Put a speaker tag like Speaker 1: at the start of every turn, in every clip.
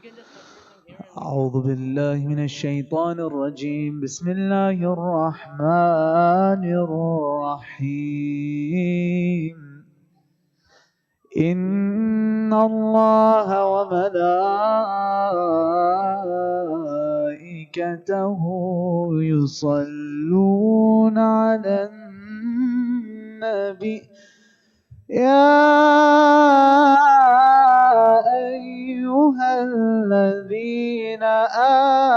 Speaker 1: أعوذ بالله من الشيطان الرجيم. بسم الله الرحمن الرحيم. إن الله وملائكته يصلون على النبي يا أيها الذين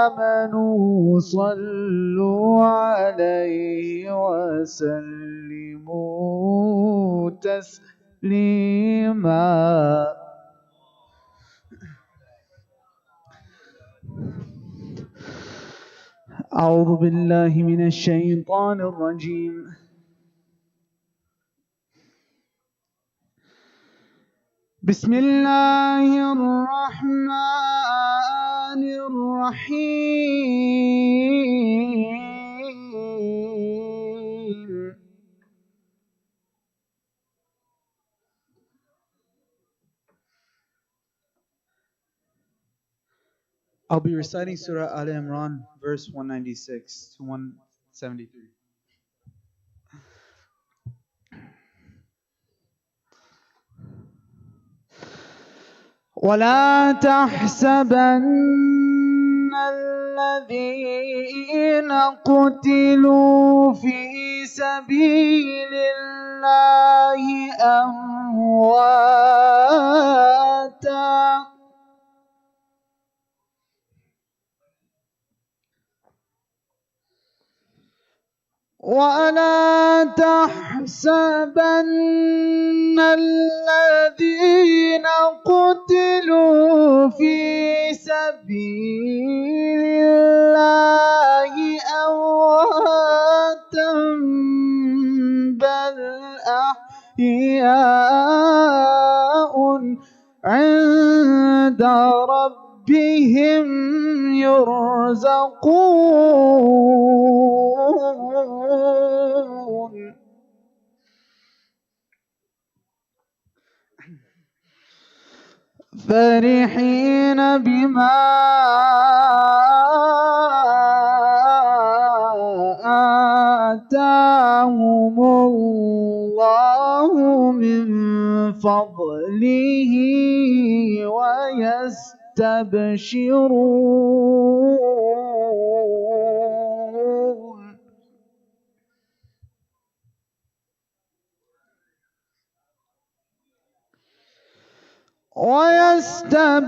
Speaker 1: آمنوا صلوا عليه وسلموا تسليما. أعوذ بالله من الشيطان الرجيم. بسم الله الرحمن الرحيم. I'll be reciting Surah Al-Imran, verse 196 to 173. ولا تحسبن الذين قتلوا في سبيل الله أمواتا ولا تحسبن الذين قتلوا في سبيل الله أمواتا بل أحياء عند ربهم يرزقون فرحين بما آتاهم الله من فضله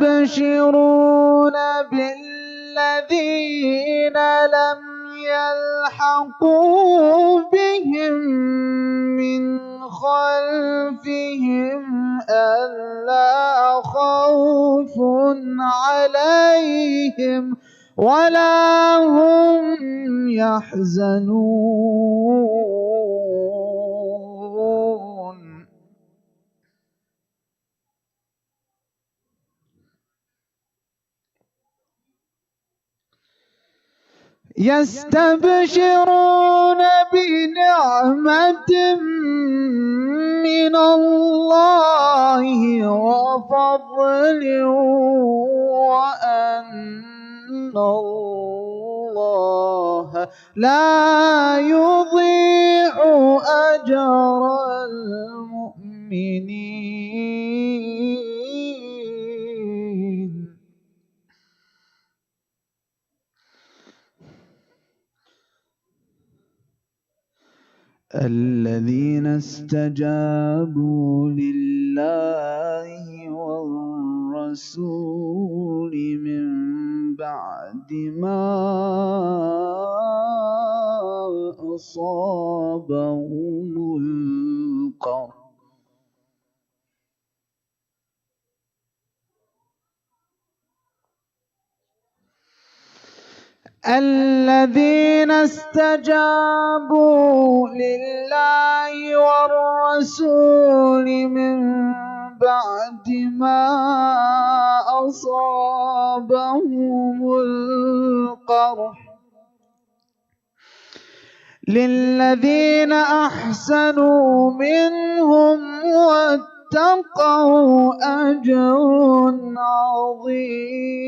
Speaker 1: ويستبشرون بالذين لم يلحقوا بهم من خلفهم ألا خوف عليهم ولا هم يحزنون. يستبشرون بنعمة من الله وفضل وأن الله لا يضيع أجر المؤمنين. الذين استجابوا لله والرسول من بعد ما أصابهم القرح الذين استجابوا لله والرسول من بعد ما أصابهم القرح للذين أحسنوا منهم واتقوا أجر عظيم.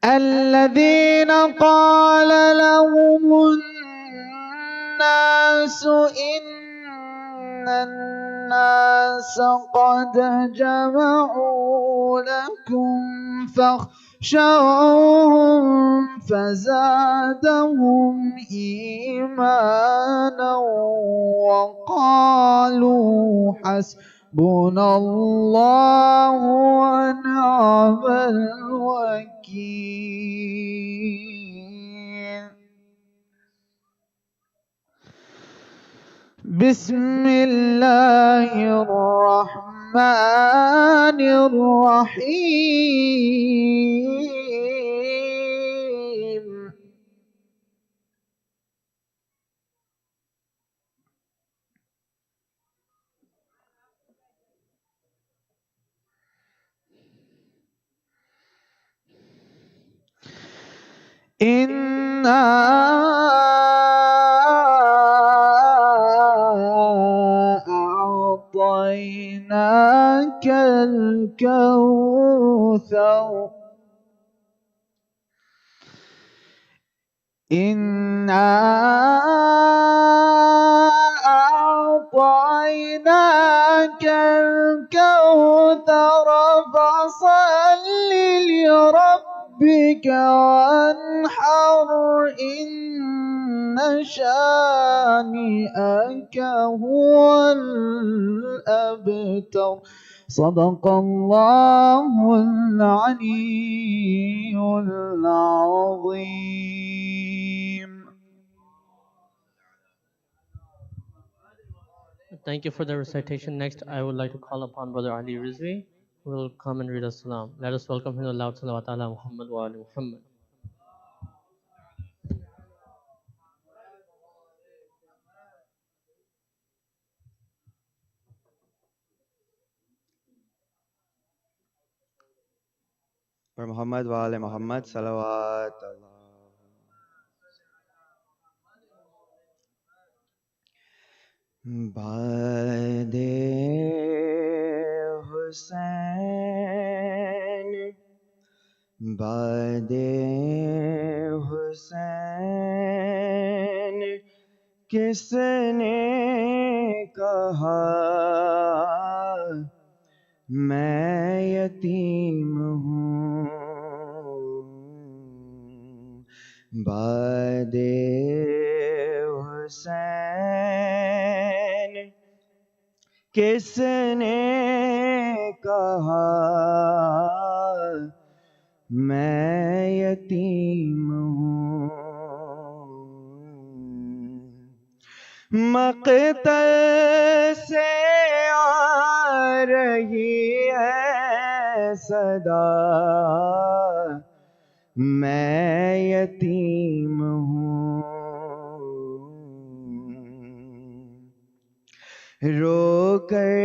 Speaker 1: الذين قال لهم الناس إن الناس قد جمعوا لكم فاخشوهم فزادهم إيمانا وقالوا حسبنا الله ونعم الوكيل. بسم الله الرحمن الرحيم. إنا أعطيناك الكوثر. إنا أعطيناك الكوثر فصل لربك وانحر إن شانئك هو الأبتر. صدق الله العلي العظيم.
Speaker 2: Thank you for the recitation. Next, I would like to call upon Brother Ali Rizvi, who will come and read us salam. Let us welcome him aloud. Salawat ala Muhammad wa ali Muhammad.
Speaker 3: پر محمد وآل محمد صلوات اللہ. باد حسین باد حسین کس نے کہا میں یتیم ہوں. باد حسین کس نے کہا میں یتیم ہوں. مقتل سے آ رہی ہے صدا میں یتیم ہوں. رو کر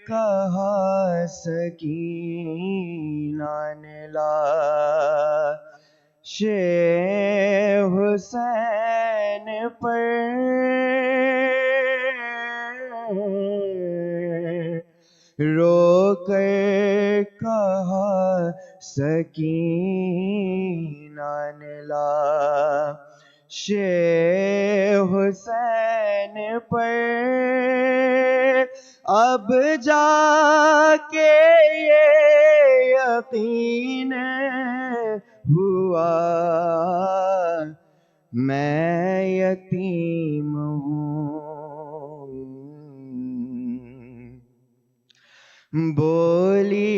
Speaker 3: کہا سکینہ نے لاش حسین پر رو کر کہا سکینہ نے لاش حسین پر اب جا کے یہ یقین ہوا میں یتیم ہوں. بولی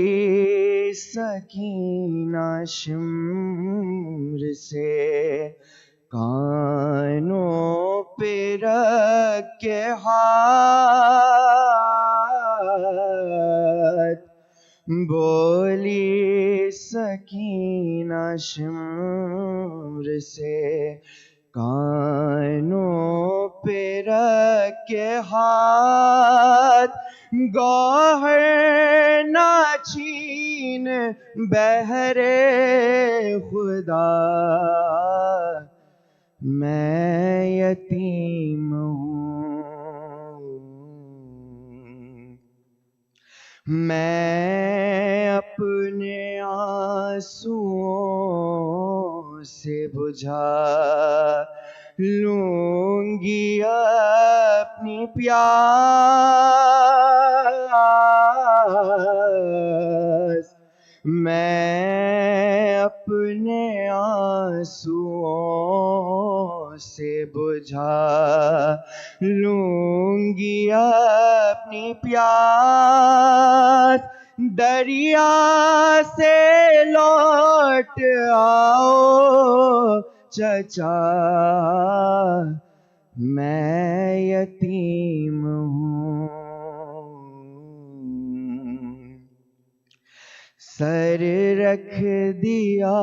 Speaker 3: سکینہ شمر سے کانوں پہ رکھ کے ہاتھ بولی سکینہ شمر سے کانوں پہ رکھ کے ہاتھ گوہر نہ بہرے خدا میں یتیم ہوں، میں اپنے آنسوؤں سے بجھا لوں گی اپنی پیاس، میں اپنے آنسوؤں سے بجھا لوں گی اپنی پیاس، دریا سے لوٹ آؤ چچا میں یتیم ہوں، سر رکھ دیا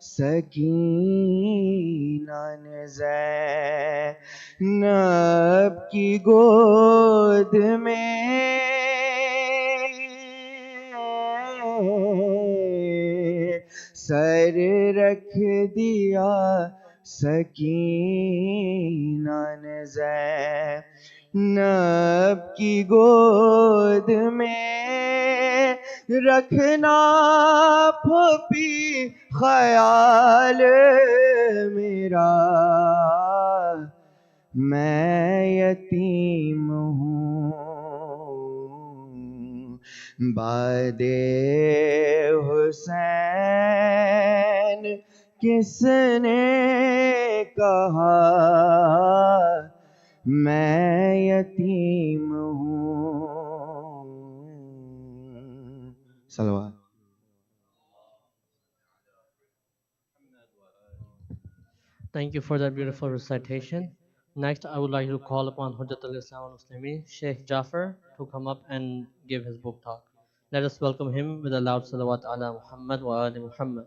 Speaker 3: سکینہ نے زینب کی گود میں، سر رکھ دیا سکینہ نے زینب کی گود میں، رکھنا پھوپھی خیال میرا میں یتیم ہوں، باد حسین کس نے کہا میں یتیم ہوں، صلوات.
Speaker 2: Thank you for that beautiful recitation. Next, I would like to call upon Hujjat al-Islam al-Muslimin, Sheikh Jaffer, to come up and give his book talk. Let us welcome him with a loud salawat ala Muhammad wa ali Muhammad.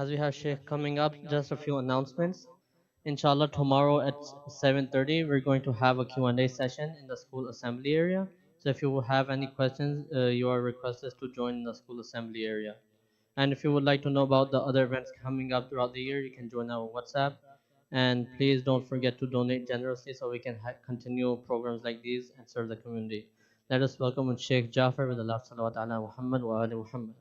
Speaker 2: As we have Sheikh coming up, just a few announcements. Inshallah, tomorrow at 7:30, we're going to have a Q&A session in the school assembly area. So if you have any questions, you are requested to join the school assembly area. And if you would like to know about the other events coming up throughout the year, you can join our WhatsApp. And please don't forget to donate generously so we can continue programs like these and serve the community. Let us welcome Sheikh Jaffer with the last salawat ala Muhammad wa ali Muhammad.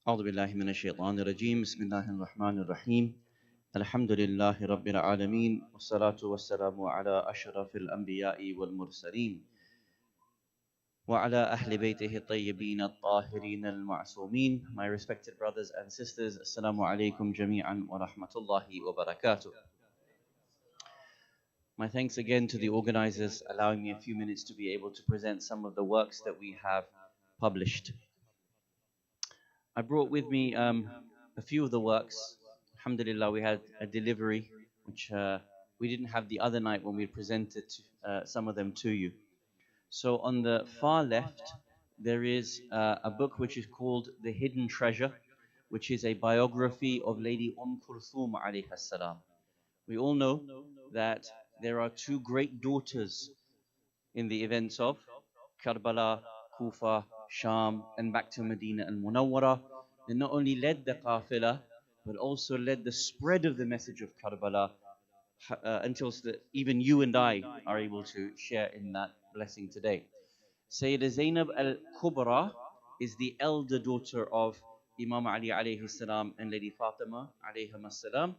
Speaker 4: أعوذ بالله من الشيطان الرجيم بسم الله الرحمن الرحيم الحمد لله رب العالمين والصلاة والسلام على أشرف الأنبياء والمرسلين وعلى أهل بيته الطيبين الطاهرين المعصومين. My respected brothers and sisters, Assalamu alaikum jami'an wa rahmatullahi wa barakatuh. My thanks again to the organizers allowing me a few minutes to be able to present some of the works that we have published. I brought with me a few of the works. Alhamdulillah, we had a delivery, which we didn't have the other night when we presented some of them to you. So on the far left, there is a book which is called The Hidden Treasure, which is a biography of Lady Kulthum alayha salam. We all know that there are two great daughters in the events of Karbala, Kufa, Sham, and back to Medina al-Munawwara. They not only led the qafila, but also led the spread of the message of Karbala until even you and I are able to share in that blessing today. Sayyida Zainab al-Kubra is the elder daughter of Imam Ali alayhi salam and Lady Fatima alayhi salam.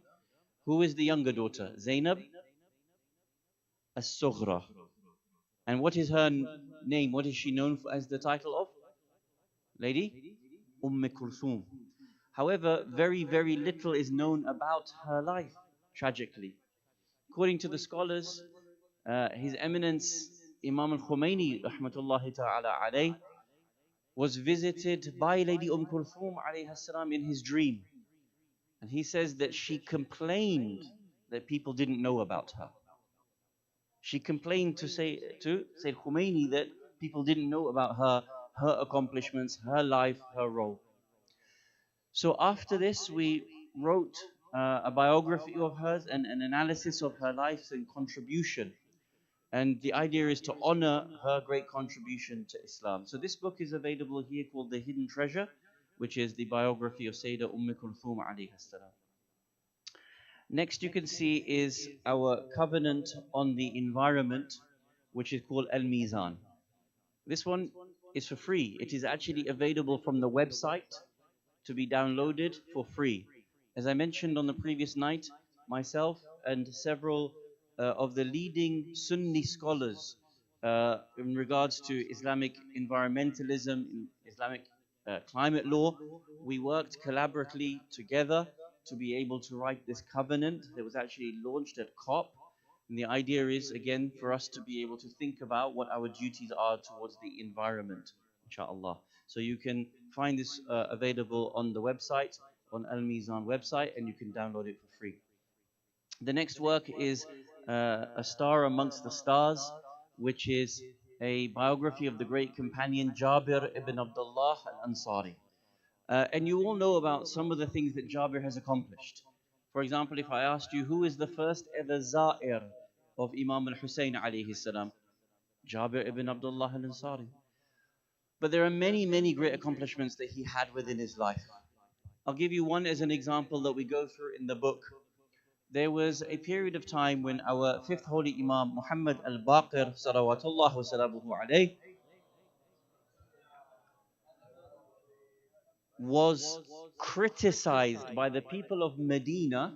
Speaker 4: Who is the younger daughter? Zainab as-Sughra. And what is her name? What is she known for as the title of? Lady Kulthum. However, very, very little is known about her life, tragically. According to the scholars, His Eminence Imam al-Khomeini, rahmatullahi ta'ala alayh, was visited by Lady Kulthum alayhi salam in his dream. And he says that she complained that people didn't know about her. She complained to Sayyid Khomeini that people didn't know about her, her accomplishments, her life, her role. So after this, we wrote a biography of hers and an analysis of her life and contribution. And the idea is to honor her great contribution to Islam. So this book is available here called The Hidden Treasure, which is the biography of Sayyidah Kulthum alayhi salam. Next you can see is our covenant on the environment, which is called Al-Mizan. This one is for free. It is actually available from the website to be downloaded for free. As I mentioned on the previous night, myself and several of the leading Sunni scholars in regards to Islamic environmentalism, Islamic climate law, we worked collaboratively together to be able to write this covenant that was actually launched at COP. And the idea is, again, for us to be able to think about what our duties are towards the environment, inshallah. So you can find this available on the website, on Al-Mizan website, and you can download it for free. The next work is A Star Amongst the Stars, which is a biography of the great companion Jabir ibn Abdullah al-Ansari. And you all know about some of the things that Jabir has accomplished. For example, if I asked you who is the first ever Za'ir of Imam al-Hussein alayhi salam, Jabir ibn Abdullah al-Ansari. But there are many, many great accomplishments that he had within his life. I'll give you one as an example that we go through in the book. There was a period of time when our fifth holy Imam, Muhammad al-Baqir, salawatullah wa salamuhu alayh, was criticized by the people of Medina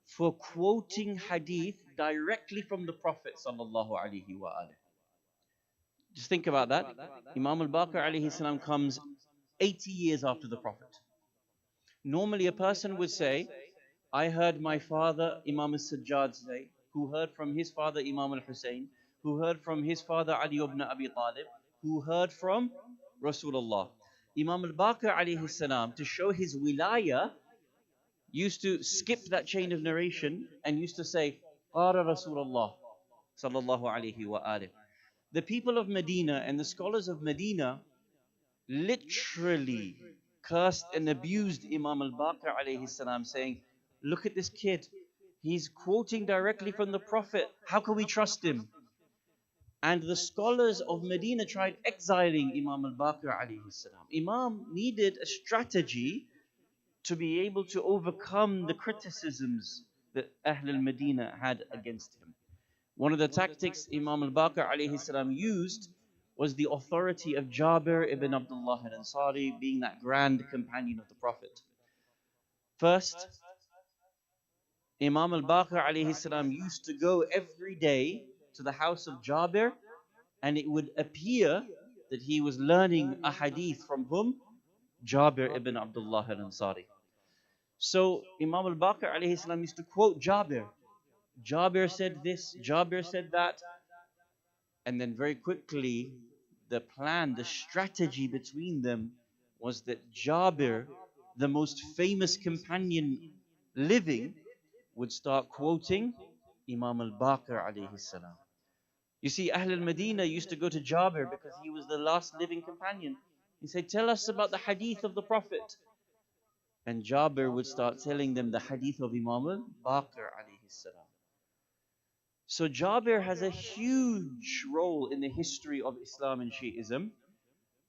Speaker 4: for quoting hadith directly from the Prophet sallallahu alaihi wasallam. Just think about that. Imam al-Baqir alayhi salam comes 80 years after the Prophet. Normally a person would say, I heard my father Imam al-Sajjad say, who heard from his father Imam al-Hussein, who heard from his father Ali ibn Abi Talib, who heard from Rasulullah. Imam al-Baqir alayhi salam, to show his wilaya, used to skip that chain of narration and used to say, Qara Rasulullah sallallahu alayhi wa alayhi. The people of Medina and the scholars of Medina literally cursed and abused Imam al-Baqir alayhi salam, saying, look at this kid, he's quoting directly from the Prophet, how can we trust him? And the scholars of Medina tried exiling Imam al-Baqir alayhi salam. Imam needed a strategy to be able to overcome the criticisms that Ahl al-Medina had against him. One of the tactics Imam al-Baqir alayhi salam used was the authority of Jabir ibn Abdullah al-Ansari, being that grand companion of the Prophet. First, Imam al-Baqir alayhi salam used to go every day to the house of Jabir, and it would appear that he was learning a hadith from whom? Jabir ibn Abdullah al-Ansari. So Imam al-Baqir alayhi salam used to quote Jabir. Jabir said this, Jabir said that. And then very quickly, the plan, the strategy between them was that Jabir, the most famous companion living, would start quoting Imam al-Baqir alayhi salam. You see, Ahl al-Medina used to go to Jabir because he was the last living companion. He said, tell us about the hadith of the Prophet. And Jabir would start telling them the hadith of Imam al-Baqir alayhi salam. So Jabir has a huge role in the history of Islam and Shi'ism,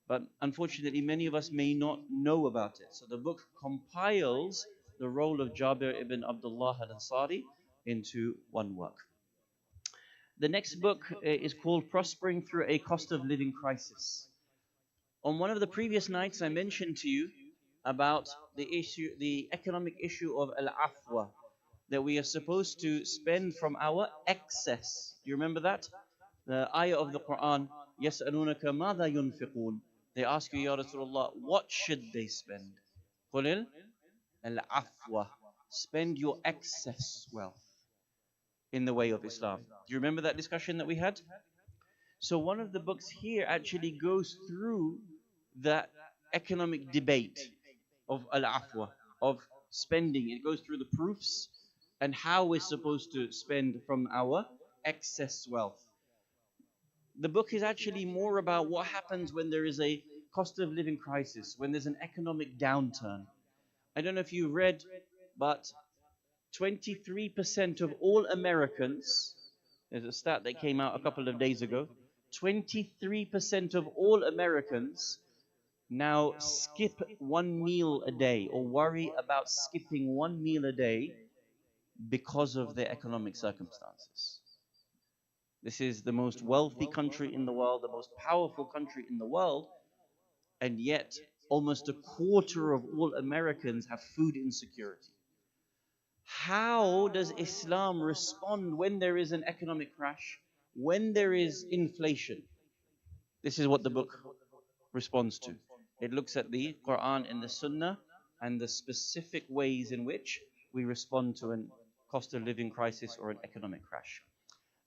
Speaker 4: but unfortunately many of us may not know about it. So the book compiles the role of Jabir ibn Abdullah al-Ansari into one work. The next book is called Prospering Through a Cost of Living Crisis. On one of the previous nights I mentioned to you about the economic issue of al-afwa, that we are supposed to spend from our excess. Do you remember that? The ayah of the Quran, يَسْأَلُونَكَ مَاذَا يُنْفِقُونَ. They ask you, Ya Rasulullah, what should they spend? قُلِ الْعَفْوَ. Spend your excess wealth in the way of Islam. Do you remember that discussion that we had? So one of the books here actually goes through the economic debate of al-afwa, of spending. It goes through the proofs and how we're supposed to spend from our excess wealth. The book is actually more about what happens when there is a cost of living crisis, when there's an economic downturn. I don't know if you read, but 23% of all Americans, there's a stat that came out a couple of days ago, 23% of all Americans now skip one meal a day or worry about skipping one meal a day because of their economic circumstances. This is the most wealthy country in the world, the most powerful country in the world, and yet almost a quarter of all Americans have food insecurity. How does Islam respond when there is an economic crash, when there is inflation? This is what the book responds to. It looks at the Quran and the Sunnah and the specific ways in which we respond to a cost of living crisis or an economic crash.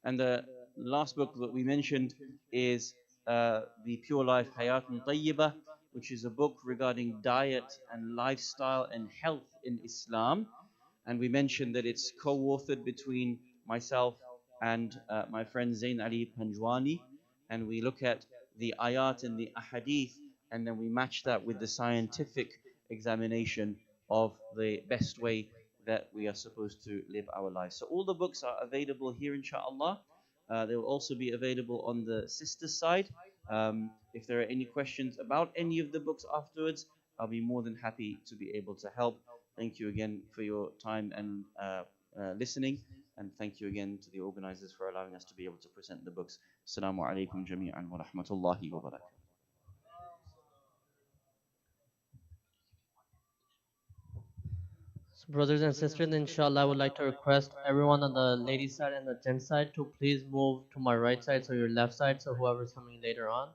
Speaker 4: And the last book that we mentioned is the Pure Life Hayatun Tayyibah, which is a book regarding diet and lifestyle and health in Islam. And we mentioned that it's co-authored between myself and my friend Zain Ali Panjwani. And we look at the ayat and the ahadith, and then we match that with the scientific examination of the best way that we are supposed to live our lives. So all the books are available here, inshallah. They will also be available on the sister side. If there are any questions about any of the books afterwards, I'll be more than happy to be able to help. Thank you again for your time and listening. And thank you again to the organizers for allowing us to be able to present the books. Assalamu alaikum jami'an wa rahmatullahi wa barakatuh.
Speaker 2: So brothers and sisters, inshallah, I would like to request everyone on the ladies side and the gents side to please move to my right side, so your left side, so whoever's coming later on,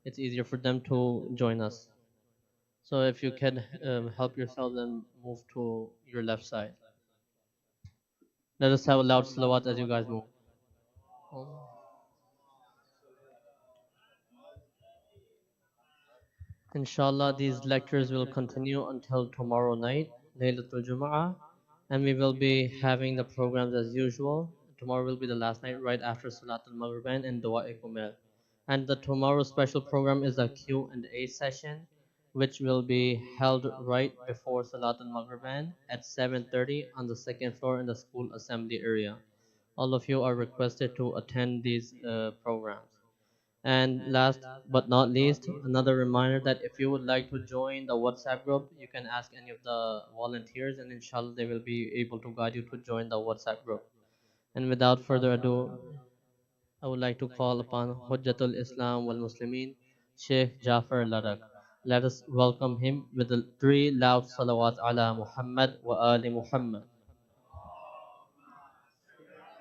Speaker 2: it's easier for them to join us. So if you can help yourselves and move to your left side. Let us have a loud salawat as you guys move. Inshallah, these lectures will continue until tomorrow night, Laylatul Jum'ah, and we will be having the programs as usual. Tomorrow will be the last night right after Salatul Maghrib and Dua Kumel. And the tomorrow special program is a Q&A session, which will be held right before Salatul Maghrib at 7:30 on the second floor in the school assembly area. All of you are requested to attend these programs. And last but not least, another reminder that if you would like to join the WhatsApp group, you can ask any of the volunteers, and inshallah they will be able to guide you to join the WhatsApp group. And without further ado, I would like to call upon Hujjatul Islam wal Muslimin, Sheikh Jaffer Ladak. Let us welcome him with the three loud salawat ala Muhammad wa ali Muhammad.
Speaker 4: Thank you.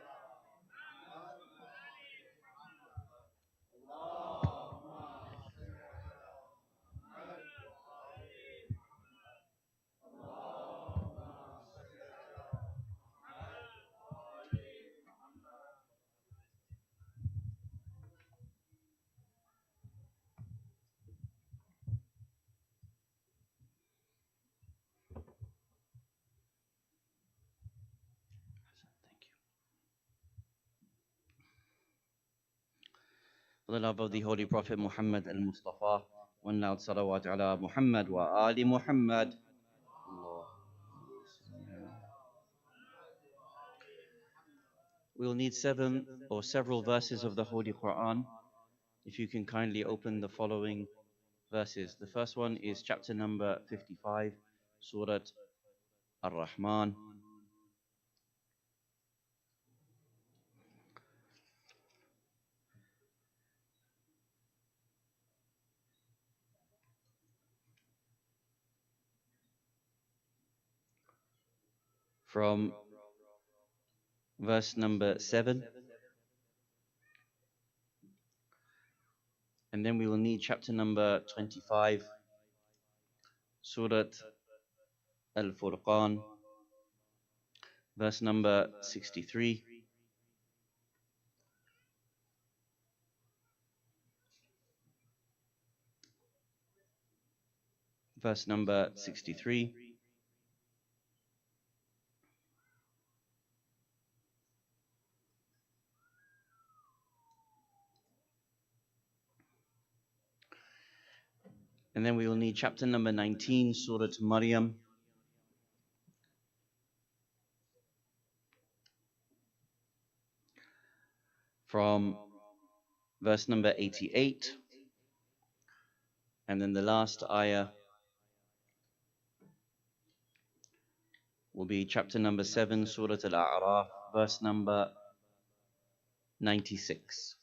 Speaker 4: For the love of the Holy Prophet Muhammad al-Mustafa, one loud salawat ala Muhammad wa ali Muhammad. We'll need several verses of the Holy Quran. If you can kindly open the following verses. The first one is chapter number 55, Surah Ar-Rahman. From verse number 7. And then we will need chapter number 25, Surah Al-Furqan, verse number 63. verse number 63. And then we will need chapter number 19, Surah Maryam, from verse number 88. And then the last ayah will be chapter number 7, Surah Al-A'raf, verse number 96.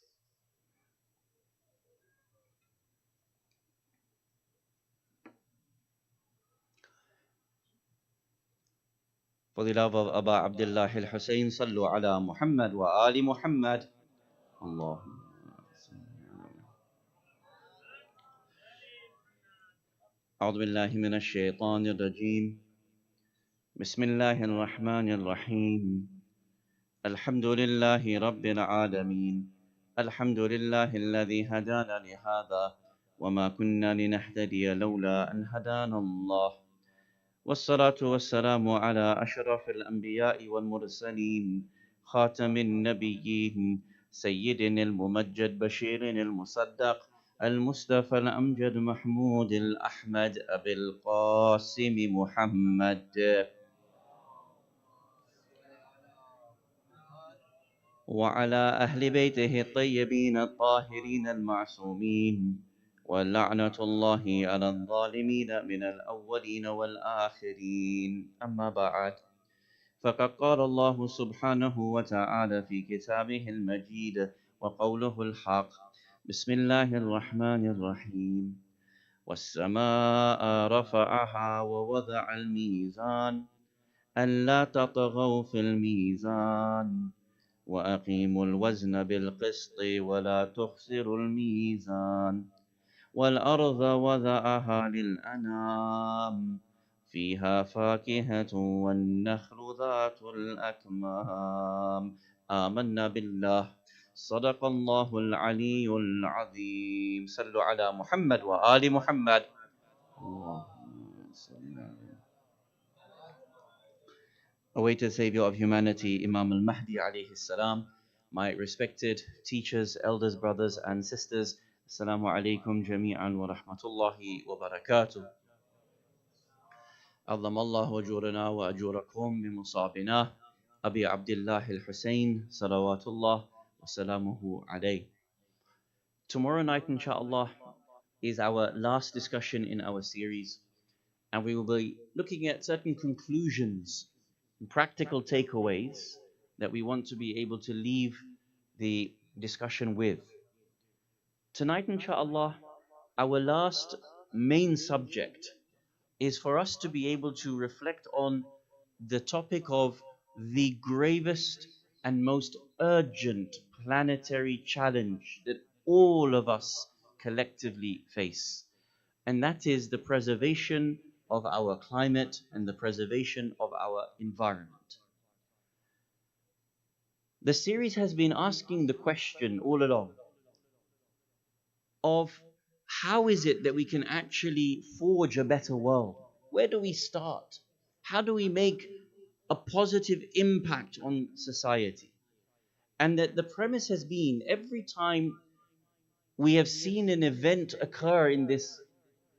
Speaker 4: For the love of Aba Abdullah al-Hussein, sallu ala Muhammad wa ali Muhammad. Allah. أعوذ بالله من الشيطان الرجيم. بسم الله الرحمن الرحيم. الحمد لله رب العالمين. الحمد لله الذي هدانا لهذا وما كنا لنهتدي لولا أن هدانا الله. والصلاة والسلام على أشرف الأنبياء والمرسلين خاتم النبيين سيدنا الممجد بشير المصدق المصطفى الأمجد محمود الأحمد أبي القاسم محمد وعلى أهل بيته الطيبين الطاهرين المعصومين ولعنة الله على الظالمين من الأولين والآخرين. أما بعد، فقد قال الله سبحانه وتعالى في كتابه المجيد وقوله الحق: بسم الله الرحمن الرحيم. والسماء رفعها ووضع الميزان ألا تطغوا في الميزان وأقيموا الوزن بالقسط ولا تخسروا الميزان والأرض وضعها للأنام فيها فاكهة والنخل ذات الأكمام. آمنا بالله صدق الله العلي العظيم. صلوا على محمد وآل محمد. اللهم صل على awaited Savior of humanity, Imam al-Mahdi alayhi salam, my respected teachers, elders, brothers and sisters, Assalamu alaikum jami'an wa rahmatullahi wa barakatuh. عظم الله أجورنا وأجوركم بمصابنا أبي عبد الله الحسين صلوات الله وسلامه عليه. Tomorrow night, inshallah, is our last discussion in our series, and we will be looking at certain conclusions, practical takeaways that we want to be able to leave the discussion with. Tonight, inshallah, our last main subject is for us to be able to reflect on the topic of the gravest and most urgent planetary challenge that all of us collectively face, and that is the preservation of our climate and the preservation of our environment. The series has been asking the question all along of how is it that we can actually forge a better world? Where do we start? How do we make a positive impact on society? And that the premise has been every time we have seen an event occur in this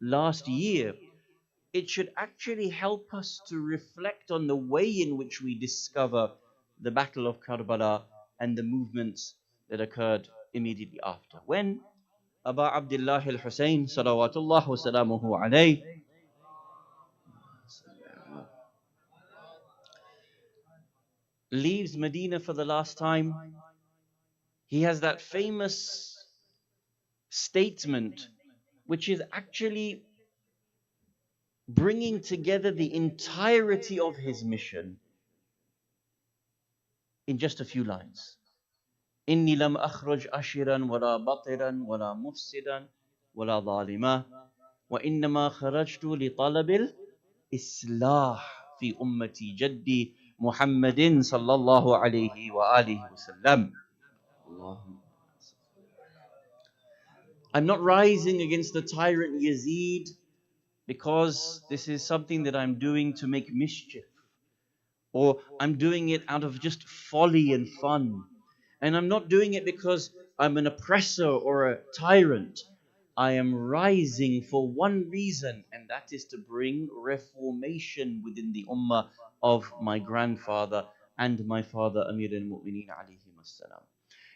Speaker 4: last year, it should actually help us to reflect on the way in which we discover the Battle of Karbala and the movements that occurred immediately after. When Aba Abdullah al-Hussein salawatullah wa salamuhu alayh leaves Medina for the last time, he has that famous statement which is actually bringing together the entirety of his mission in just a few lines. إني لم أخرج أشرا ولا بطرا ولا مفسدا ولا ظالما وإنما خرجت لطلب الإصلاح في أمتي جدي محمد صلى الله عليه وآله وسلم. I'm not rising against the tyrant Yazid because this is something that I'm doing to make mischief, or I'm doing it out of just folly and fun. And I'm not doing it because I'm an oppressor or a tyrant. I am rising for one reason, and that is to bring reformation within the ummah of my grandfather and my father, Amir al-Mu'mineen alayhi wassalam.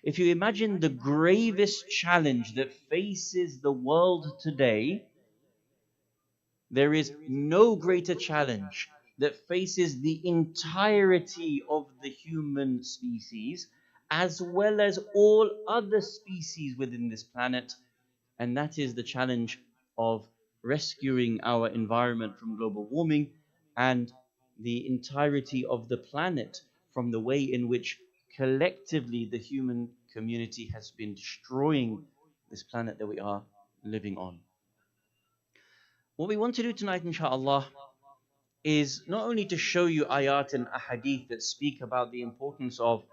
Speaker 4: If you imagine the gravest challenge that faces the world today, there is no greater challenge that faces the entirety of the human species, as well as all other species within this planet, and that is the challenge of rescuing our environment from global warming and the entirety of the planet from the way in which collectively the human community has been destroying this planet that we are living on. What we want to do tonight, inshallah, is not only to show you ayat and ahadith that speak about the importance of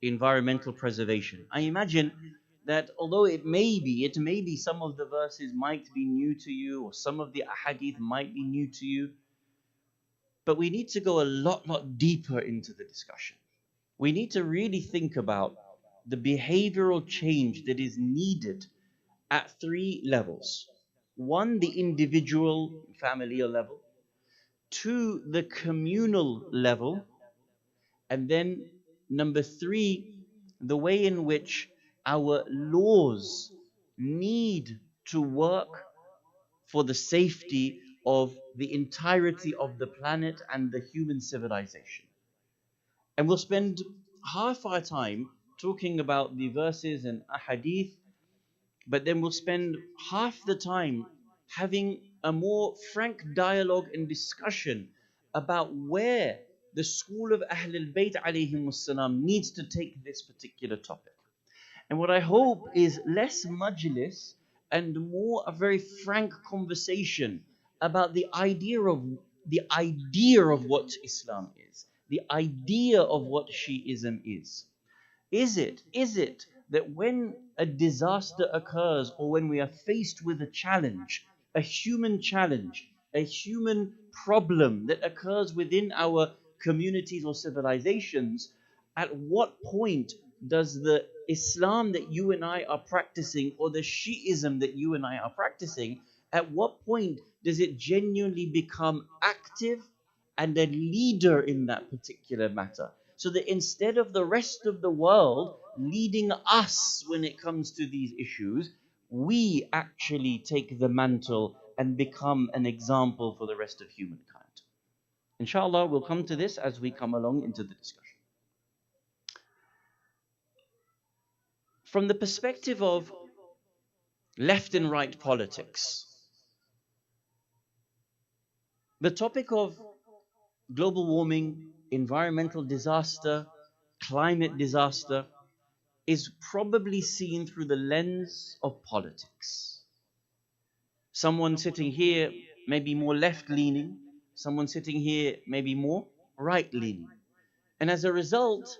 Speaker 4: environmental preservation. I imagine that although it may be some of the verses might be new to you, or some of the ahadith might be new to you, but we need to go a lot deeper into the discussion. We need to really think about the behavioral change that is needed at three levels. One, the individual familial level. Two, the communal level. And then number three, the way in which our laws need to work for the safety of the entirety of the planet and the human civilization. And we'll spend half our time talking about the verses and ahadith, but then we'll spend half the time having a more frank dialogue and discussion about where the school of Ahlul Bayt alayhim wassalam needs to take this particular topic. And what I hope is less majlis and more a very frank conversation about the idea of what Islam is, the idea of what Shiism is. Is it that when a disaster occurs, or when we are faced with a challenge, a human problem that occurs within our communities or civilizations, at what point does the Islam that you and I are practicing, or the Shiism that you and I are practicing, at what point does it genuinely become active and a leader in that particular matter? So that instead of the rest of the world leading us when it comes to these issues, we actually take the mantle and become an example for the rest of humankind. Inshallah, we'll come to this as we come along into the discussion. From the perspective of left and right politics, the topic of global warming, environmental disaster, climate disaster is probably seen through the lens of politics. Someone sitting here may be more left-leaning, someone sitting here may be more right-leaning. And as a result,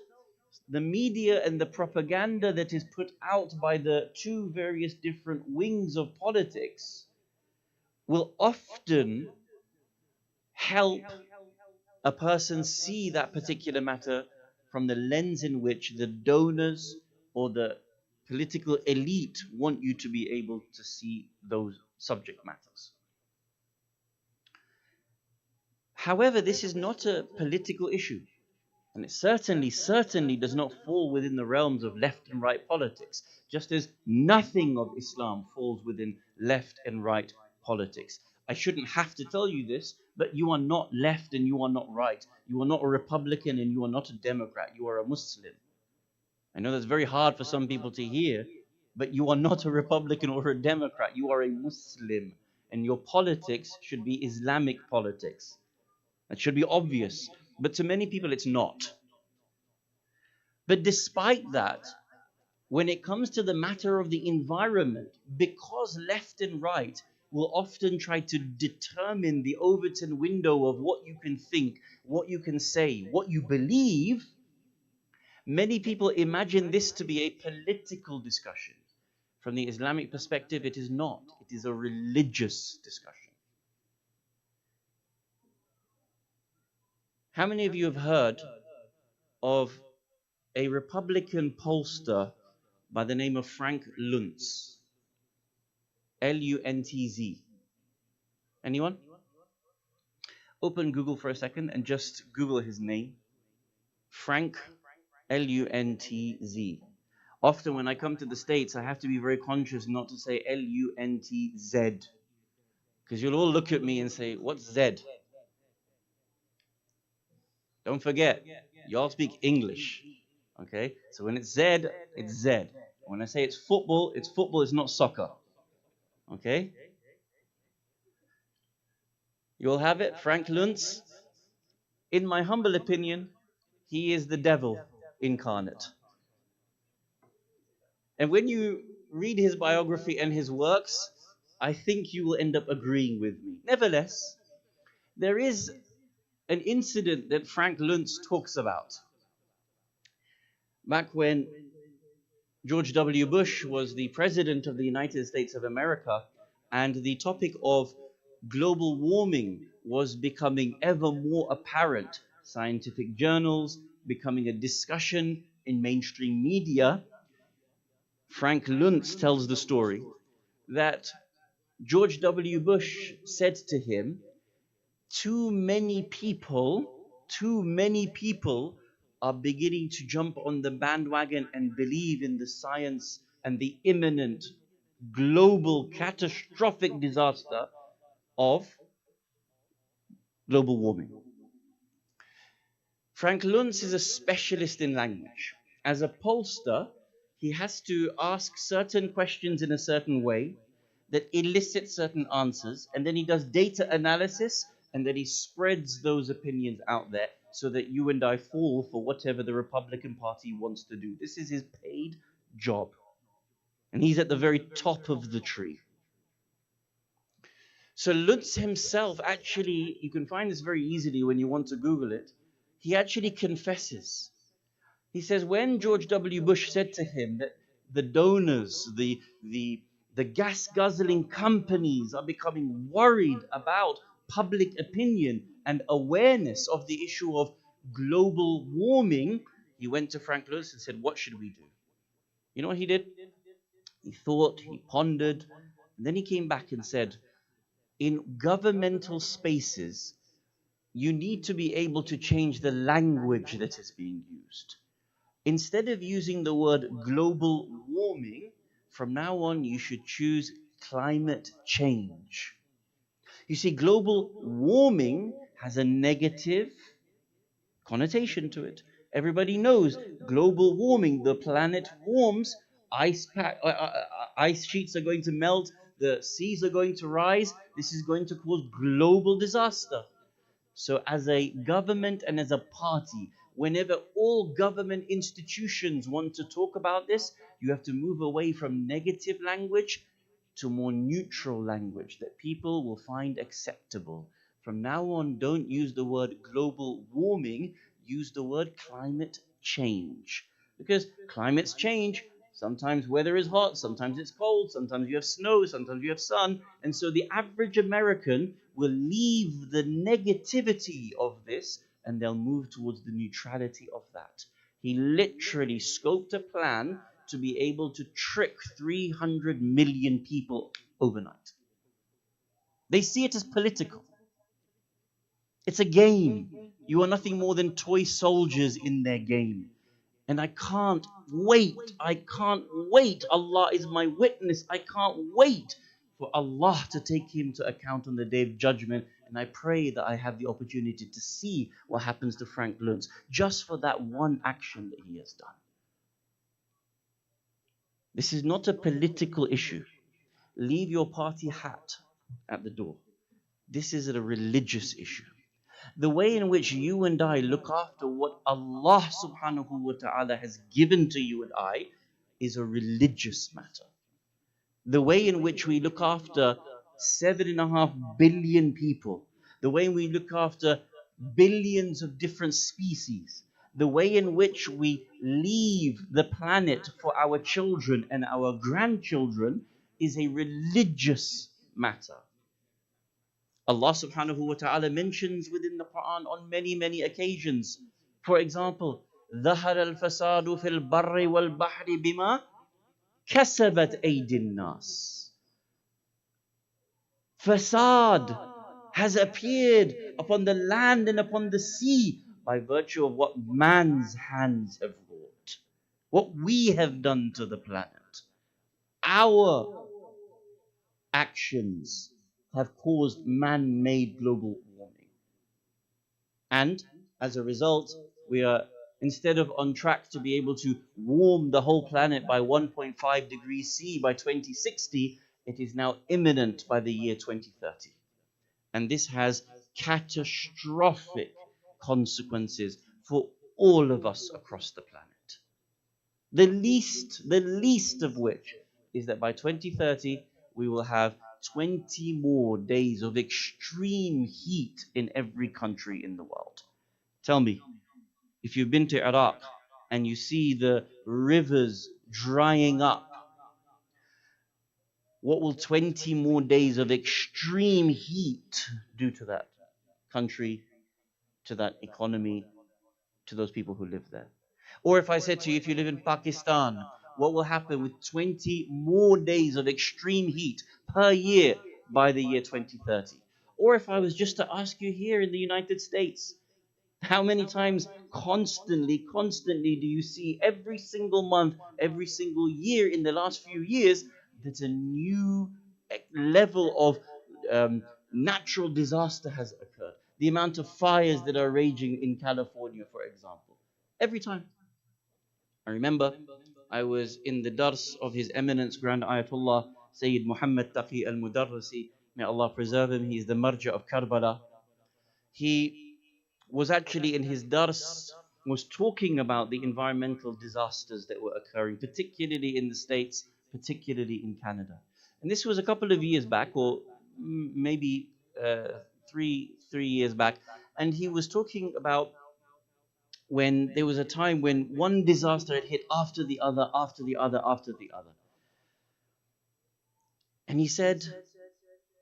Speaker 4: the media and the propaganda that is put out by the two various different wings of politics will often help a person see that particular matter from the lens in which the donors or the political elite want you to be able to see those subject matters. However, this is not a political issue, and it certainly does not fall within the realms of left and right politics, just as nothing of Islam falls within left and right politics. I shouldn't have to tell you this, but you are not left and you are not right. You are not a Republican and you are not a Democrat. You are a Muslim. I know that's very hard for some people to hear, but you are not a Republican or a Democrat. You are a Muslim, and your politics should be Islamic politics. That should be obvious, but to many people it's not. But despite that, when it comes to the matter of the environment, because left and right will often try to determine the Overton window of what you can think, what you can say, what you believe, many people imagine this to be a political discussion. From the Islamic perspective, it is not. It is a religious discussion. How many of you have heard of a Republican pollster by the name of Frank Luntz? Luntz. Anyone? Open Google for a second and just Google his name. Frank Luntz. Often when I come to the States, I have to be very conscious not to say Luntz, because you'll all look at me and say, what's Z? Don't forget, y'all speak English. Okay? So when it's Z, it's Z. When I say it's football, it's not soccer. Okay? You'll have it, Frank Luntz. In my humble opinion, he is the devil incarnate. And when you read his biography and his works, I think you will end up agreeing with me. Nevertheless, there is an incident that Frank Luntz talks about. Back when George W. Bush was the president of the United States of America, and the topic of global warming was becoming ever more apparent. Scientific journals becoming a discussion in mainstream media. Frank Luntz tells the story that George W. Bush said to him, too many people are beginning to jump on the bandwagon and believe in the science and the imminent global catastrophic disaster of global warming. Frank Luntz is a specialist in language. As a pollster, he has to ask certain questions in a certain way that elicit certain answers, and then he does data analysis, and then he spreads those opinions out there so that you and I fall for whatever the Republican Party wants to do. This is his paid job. And he's at the very top of the tree. So Lutz himself actually, you can find this very easily when you want to Google it, he actually confesses. He says when George W. Bush said to him that the donors, the gas-guzzling companies are becoming worried about public opinion and awareness of the issue of global warming, he went to Frank Lewis and said, what should we do? You know what he did? He thought, he pondered, and then he came back and said, in governmental spaces, you need to be able to change the language that is being used. Instead of using the word global warming, from now on you should choose climate change. You see, global warming has a negative connotation to it. Everybody knows global warming, the planet warms, ice sheets are going to melt, the seas are going to rise. This is going to cause global disaster. So as a government and as a party, whenever all government institutions want to talk about this, you have to move away from negative language to more neutral language that people will find acceptable. From now on, don't use the word global warming, use the word climate change. Because climates change. Sometimes weather is hot, sometimes it's cold, sometimes you have snow, sometimes you have sun. And so the average American will leave the negativity of this and they'll move towards the neutrality of that. He literally scoped a plan to be able to trick 300 million people overnight. They see it as political. It's a game. You are nothing more than toy soldiers in their game. And I can't wait. Allah is my witness. I can't wait for Allah to take him to account on the Day of Judgment. And I pray that I have the opportunity to see what happens to Frank Luntz just for that one action that he has done. This is not a political issue. Leave your party hat at the door. This is a religious issue. The way in which you and I look after what Allah subhanahu wa ta'ala has given to you and I is a religious matter. The way in which we look after 7.5 billion people, the way we look after billions of different species, the way in which we leave the planet for our children and our grandchildren is a religious matter. Allah subhanahu wa ta'ala mentions within the Quran on many, many occasions. For example, ظهر الفساد في البر والبحر بما كسبت أيدي الناس. Fasad has appeared upon the land and upon the sea by virtue of what man's hands have wrought, what we have done to the planet. Our actions have caused man-made global warming. And as a result, we are, instead of on track to be able to warm the whole planet by 1.5 degrees C by 2060, it is now imminent by the year 2030. And this has catastrophic consequences for all of us across the planet. The least of which is that by 2030, we will have 20 more days of extreme heat in every country in the world. Tell me, if you've been to Iraq and you see the rivers drying up, what will 20 more days of extreme heat do to that country, to that economy, to those people who live there? Or if I said to you, if you live in Pakistan, what will happen with 20 more days of extreme heat per year by the year 2030? Or if I was just to ask you here in the United States, how many times constantly do you see every single month, every single year in the last few years that a new level of natural disaster has occurred? The amount of fires that are raging in California, for example. Every time. I remember I was in the dars of His Eminence Grand Ayatollah Sayyid Muhammad Taqi al-Mudarrisi. May Allah preserve him. He is the marja of Karbala. He was actually in his dars was talking about the environmental disasters that were occurring, particularly in the States, particularly in Canada. And this was a couple of years back, or maybe three years back. And he was talking about when there was a time when one disaster had hit after the other, after the other, after the other. And he said,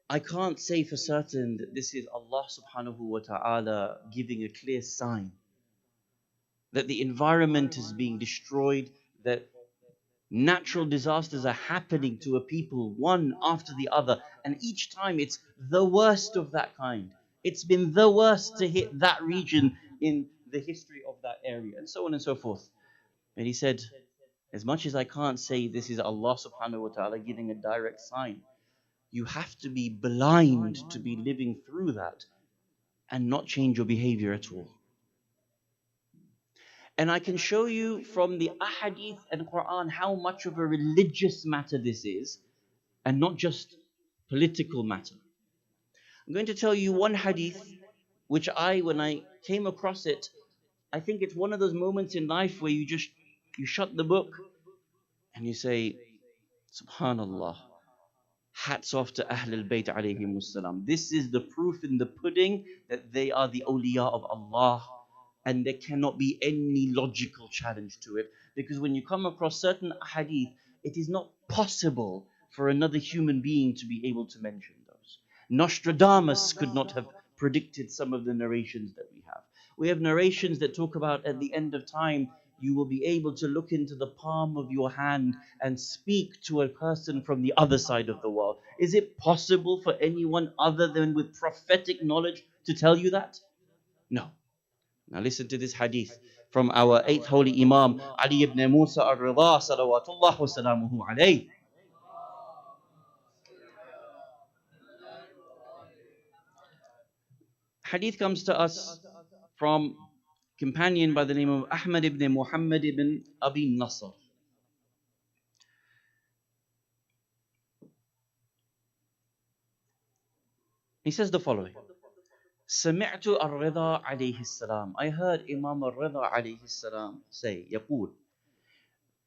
Speaker 4: I can't say for certain that this is Allah subhanahu wa ta'ala giving a clear sign that the environment is being destroyed, that natural disasters are happening to a people one after the other, and each time it's the worst of that kind. It's been the worst to hit that region in the history of that area, and so on and so forth. And he said, as much as I can't say this is Allah subhanahu wa ta'ala giving a direct sign, you have to be blind to be living through that and not change your behavior at all. And I can show you from the ahadith and Quran how much of a religious matter this is and not just political matter. I'm going to tell you one hadith which when I came across it, I think it's one of those moments in life where you shut the book and you say, Subhanallah, hats off to Ahlul Bayt alayhimus salam. This is the proof in the pudding that they are the awliya of Allah, and there cannot be any logical challenge to it, because when you come across certain hadith, it is not possible for another human being to be able to mention those. Nostradamus could not have predicted some of the narrations that we have. We have narrations that talk about at the end of time, you will be able to look into the palm of your hand and speak to a person from the other side of the world. Is it possible for anyone other than with prophetic knowledge to tell you that? No. Now listen to this hadith from our 8th holy Imam, Ali ibn Musa al-Ridha, salawatullah wa salamuhu alayh. Hadith comes to us from companion by the name of Ahmad ibn Muhammad ibn Abi Nasr. He says the following. سمعت الرضا عليه السلام. I heard Imam al-Ridha عليه السلام say, يقول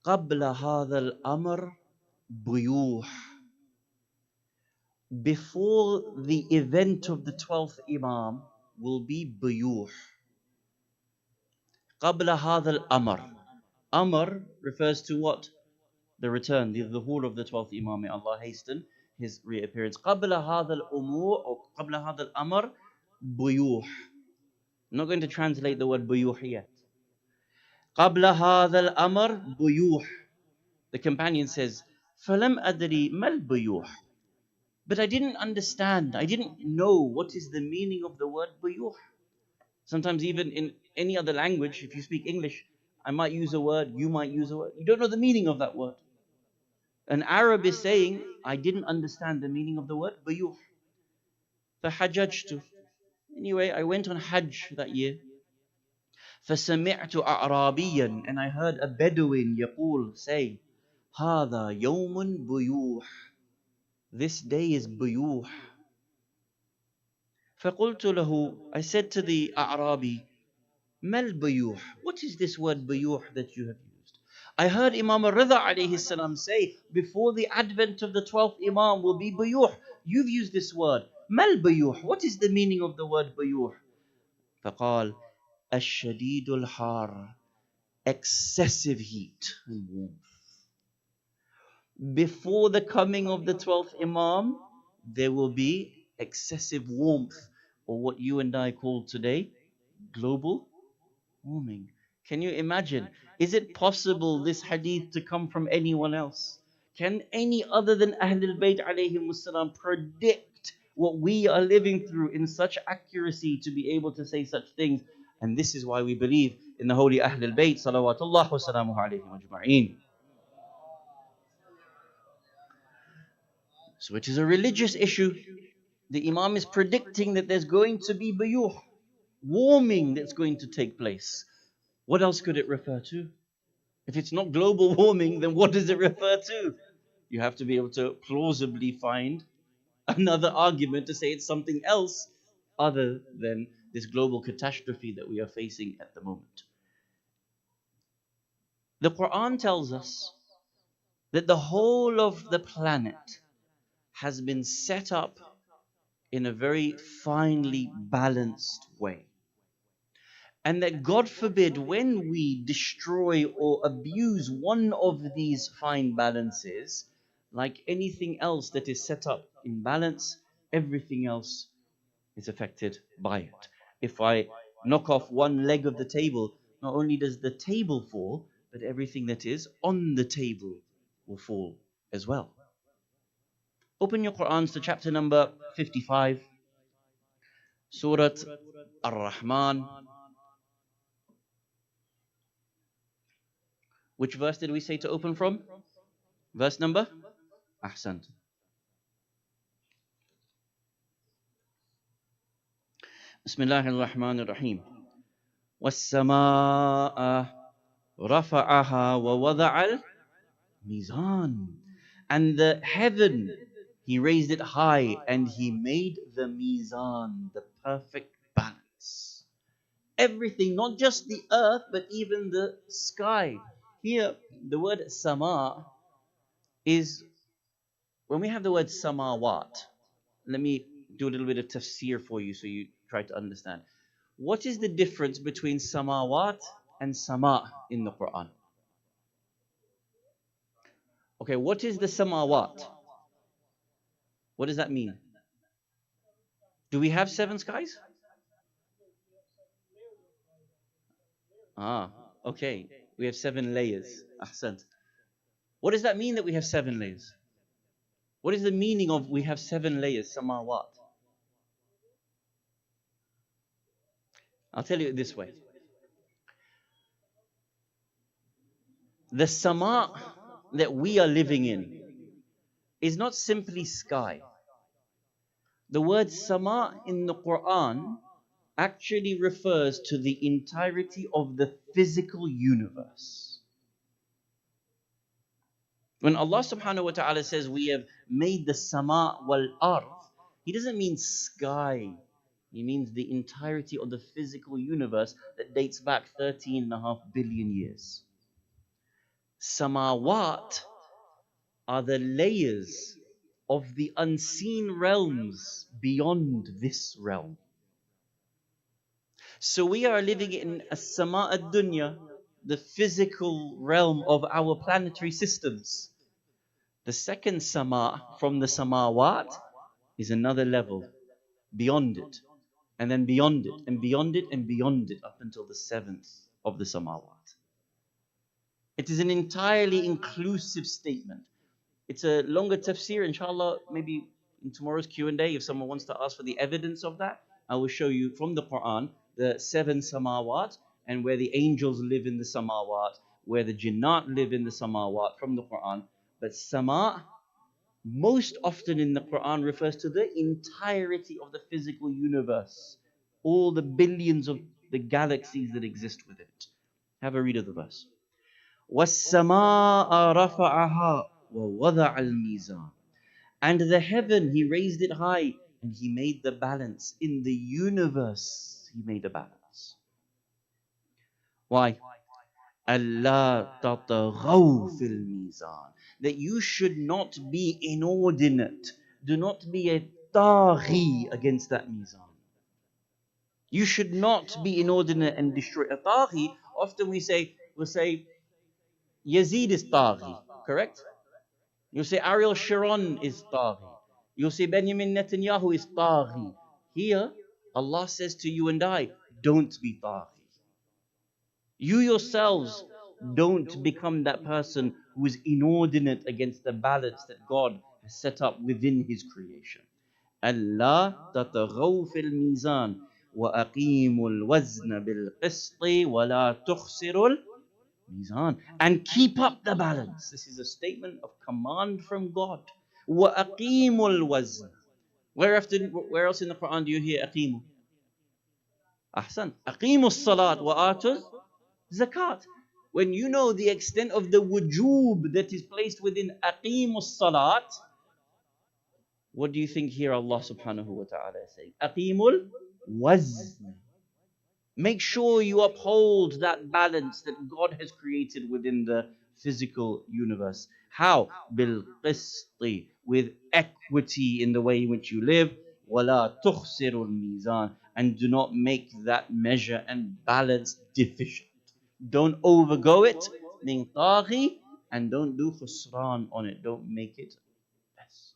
Speaker 4: قبل هذا الأمر بيوح. Before the event of the 12th Imam will be buyuh. قبل هذا الأمر. Amr refers to what? The return, the dhuhr of the 12th Imam. May Allah hasten his reappearance. قبل هذا الأمور or قبل هذا الأمر بيوح. I'm not going to translate the word بيوح yet. قبل هذا الأمر بيوح. The companion says, فلم أدري ما البيوح. But I didn't understand. I didn't know what is the meaning of the word buyuh. Sometimes even in any other language, if you speak English, I might use a word, you might use a word. You don't know the meaning of that word. An Arab is saying, I didn't understand the meaning of the word buyuh. فحججت. Anyway, I went on Hajj that year. فسمعت أعرابيا, and I heard a Bedouin يقول, say, هذا يوم بيوح. This day is buyuh. فقلت له, I said to the A'rabi, Mal buyuh. What is this word buyuh that you have used? I heard Imam al-Ridha alayhi salam say, before the advent of the 12th Imam will be buyuh. You've used this word. Mal buyuh. What is the meaning of the word buyuh? فقال, الشديد الحار. Excessive heat and warmth. Before the coming of the 12th Imam, there will be excessive warmth, or what you and I call today global warming. Can you imagine? Is it possible this hadith to come from anyone else? Can any other than Ahlul Bayt alayhim wassalam predict what we are living through in such accuracy to be able to say such things? And this is why we believe in the holy Ahlul Bayt salawatullah wa salamuhu alayhim ajma'een. So it is a religious issue. The Imam is predicting that there's going to be buyuh, warming that's going to take place. What else could it refer to? If it's not global warming, then what does it refer to? You have to be able to plausibly find another argument to say it's something else other than this global catastrophe that we are facing at the moment. The Quran tells us that the whole of the planet has been set up in a very finely balanced way. And that God forbid, when we destroy or abuse one of these fine balances, like anything else that is set up in balance, everything else is affected by it. If I knock off one leg of the table, not only does the table fall, but everything that is on the table will fall as well. Open your Qur'ans to chapter number 55, Surah Ar-Rahman. Which verse did we say to open from? Verse number? Ahsant. Bismillah ar-Rahman ar-Rahim. وَالسَّمَاءَ رَفَعَهَا وَوَضَعَ الْمِيزَانَ. And the heaven, he raised it high and he made the mizan, the perfect balance. Everything, not just the earth, but even the sky. Here, the word sama is, when we have the word samawat, let me do a little bit of tafsir for you so you try to understand. What is the difference between samawat and sama in the Quran? Okay, what is the samawat? What does that mean? Do we have 7 skies? Okay. We have 7 layers. Ahsant. What does that mean that we have 7 layers? What is the meaning of we have 7 layers, samawat? I'll tell you it this way. The sama that we are living in is not simply sky. The word sama in the Quran actually refers to the entirety of the physical universe. When Allah subhanahu wa ta'ala says we have made the sama wal ard, he doesn't mean sky. He means the entirety of the physical universe that dates back 13.5 billion years. Samawat are the layers of the unseen realms beyond this realm. So we are living in a sama ad-dunya, the physical realm of our planetary systems. The second sama from the samawat is another level beyond it, and then beyond it, and beyond it, and beyond it, up until the seventh of the samawat. It is an entirely inclusive statement. It's a longer tafsir, inshallah, maybe in tomorrow's Q&A, if someone wants to ask for the evidence of that, I will show you from the Quran the seven samawat and where the angels live in the samawat, where the jinnat live in the samawat from the Quran. But sama, most often in the Quran, refers to the entirety of the physical universe, all the billions of the galaxies that exist within it. Have a read of the verse. وَالسَّمَاءَ رَفَعَهَا وَوَضَعَ الْمِيزَانَ. And the heaven, he raised it high, and he made the balance. In the universe, he made a balance. Why? أَلَّا تَطْغَوْا فِي الْمِيزَانِ. That you should not be inordinate. Do not be a taghi against that mizan. You should not be inordinate and destroy a taghi. Often we'll say Yazid is taghi, correct? You'll say Ariel Sharon is taghi. You'll say Benjamin Netanyahu is taghi. Here, Allah says to you and I, don't be taghi. You yourselves don't become that person who is inordinate against the balance that God has set up within His creation. Allah tataghaw fil mizan wa aqimul wazna bil qisti wa la tukhsirul mizan. And keep up the balance. This is a statement of command from God. Wa aqimul wazn. Where else in the Quran do you hear aqimu? Ahsan. Aqimus salat wa atuz zakat. When you know the extent of the wujub that is placed within aqimus salat, what do you think here Allah subhanahu wa ta'ala is saying? Aqimul wazn. Make sure you uphold that balance that God has created within the physical universe. How? Bil qisti, with equity in the way in which you live. Wala tukhsirul mizan, and do not make that measure and balance deficient. Don't overgo it, being taghi, and don't do khusran on it. Don't make it less.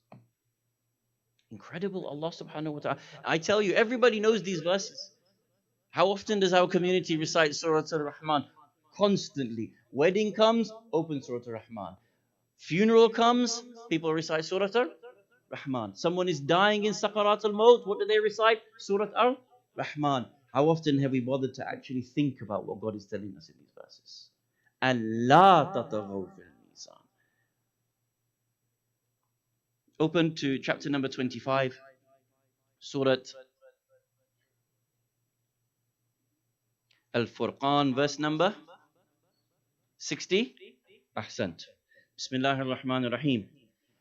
Speaker 4: Incredible, Allah subhanahu wa ta'ala. I tell you, everybody knows these verses. How often does our community recite Surah Al-Rahman? Constantly. Wedding comes, open Surah Al-Rahman. Funeral comes, people recite Surah Al-Rahman. Someone is dying in Sakarat al-Maut, what do they recite? Surah Al-Rahman. How often have we bothered to actually think about what God is telling us in these verses? Allah tataghaw fil mizan. Open to chapter number 25, Surah Al-Furqan, verse number 60. Ahsant. Bismillahir Rahmanir Rahim.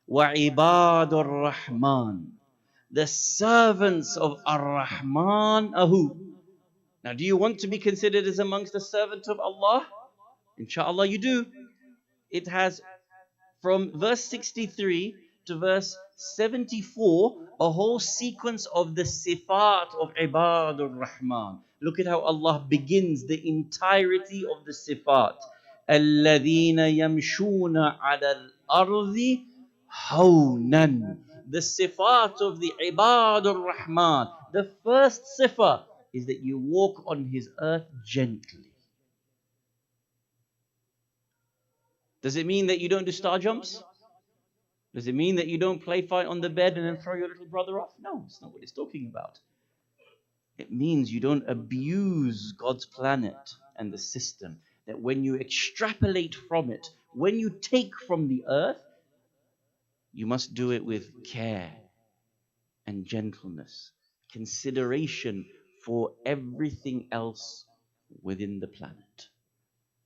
Speaker 4: وَعِبَادُ الرَّحْمَنِ. The servants of Ar-Rahman are who? Now, do you want to be considered as amongst the servants of Allah? Inshallah, you do. It has from verse 63 to verse 74 a whole sequence of the sifat of Ibadur Rahman. Look at how Allah begins the entirety of the sifat. الَّذِينَ يَمْشُونَ عَلَى الْأَرْضِ هَوْنًا. The sifat of the Ibadur Rahman. The first sifat is that you walk on His earth gently. Does it mean that you don't do star jumps? Does it mean that you don't play fight on the bed and then throw your little brother off? No, it's not what it's talking about. It means you don't abuse God's planet and the system. That when you extrapolate from it, when you take from the earth, you must do it with care and gentleness, consideration for everything else within the planet.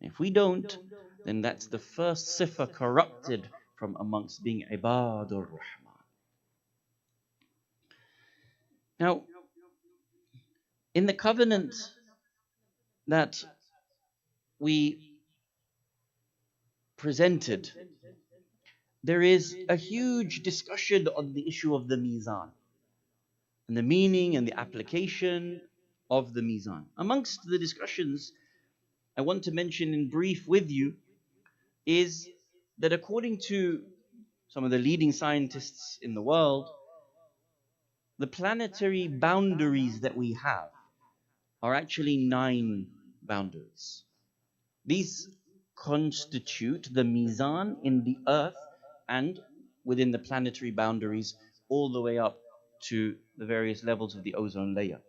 Speaker 4: If we don't, then that's the first sifa corrupted from amongst being Ibadur Rahman. Now, in the covenant that we presented, there is a huge discussion on the issue of the Mizan and the meaning and the application of the Mizan. Amongst the discussions I want to mention in brief with you is that according to some of the leading scientists in the world, the planetary boundaries that we have are actually 9 boundaries. These constitute the Mizan in the earth and within the planetary boundaries all the way up to the various levels of the ozone layer.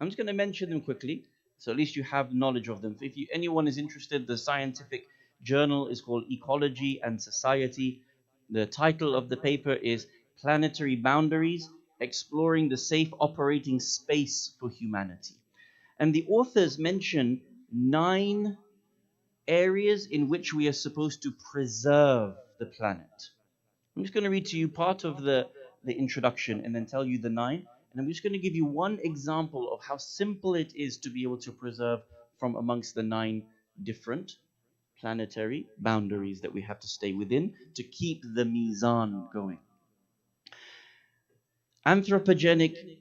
Speaker 4: I'm just going to mention them quickly, so at least you have knowledge of them. If anyone is interested, the scientific journal is called Ecology and Society. The title of the paper is Planetary Boundaries, Exploring the Safe Operating Space for Humanity. And the authors mention 9 areas in which we are supposed to preserve the planet. I'm just going to read to you part of the introduction and then tell you the 9. And I'm just going to give you one example of how simple it is to be able to preserve from amongst the 9 different planetary boundaries that we have to stay within to keep the Mizan going. Anthropogenic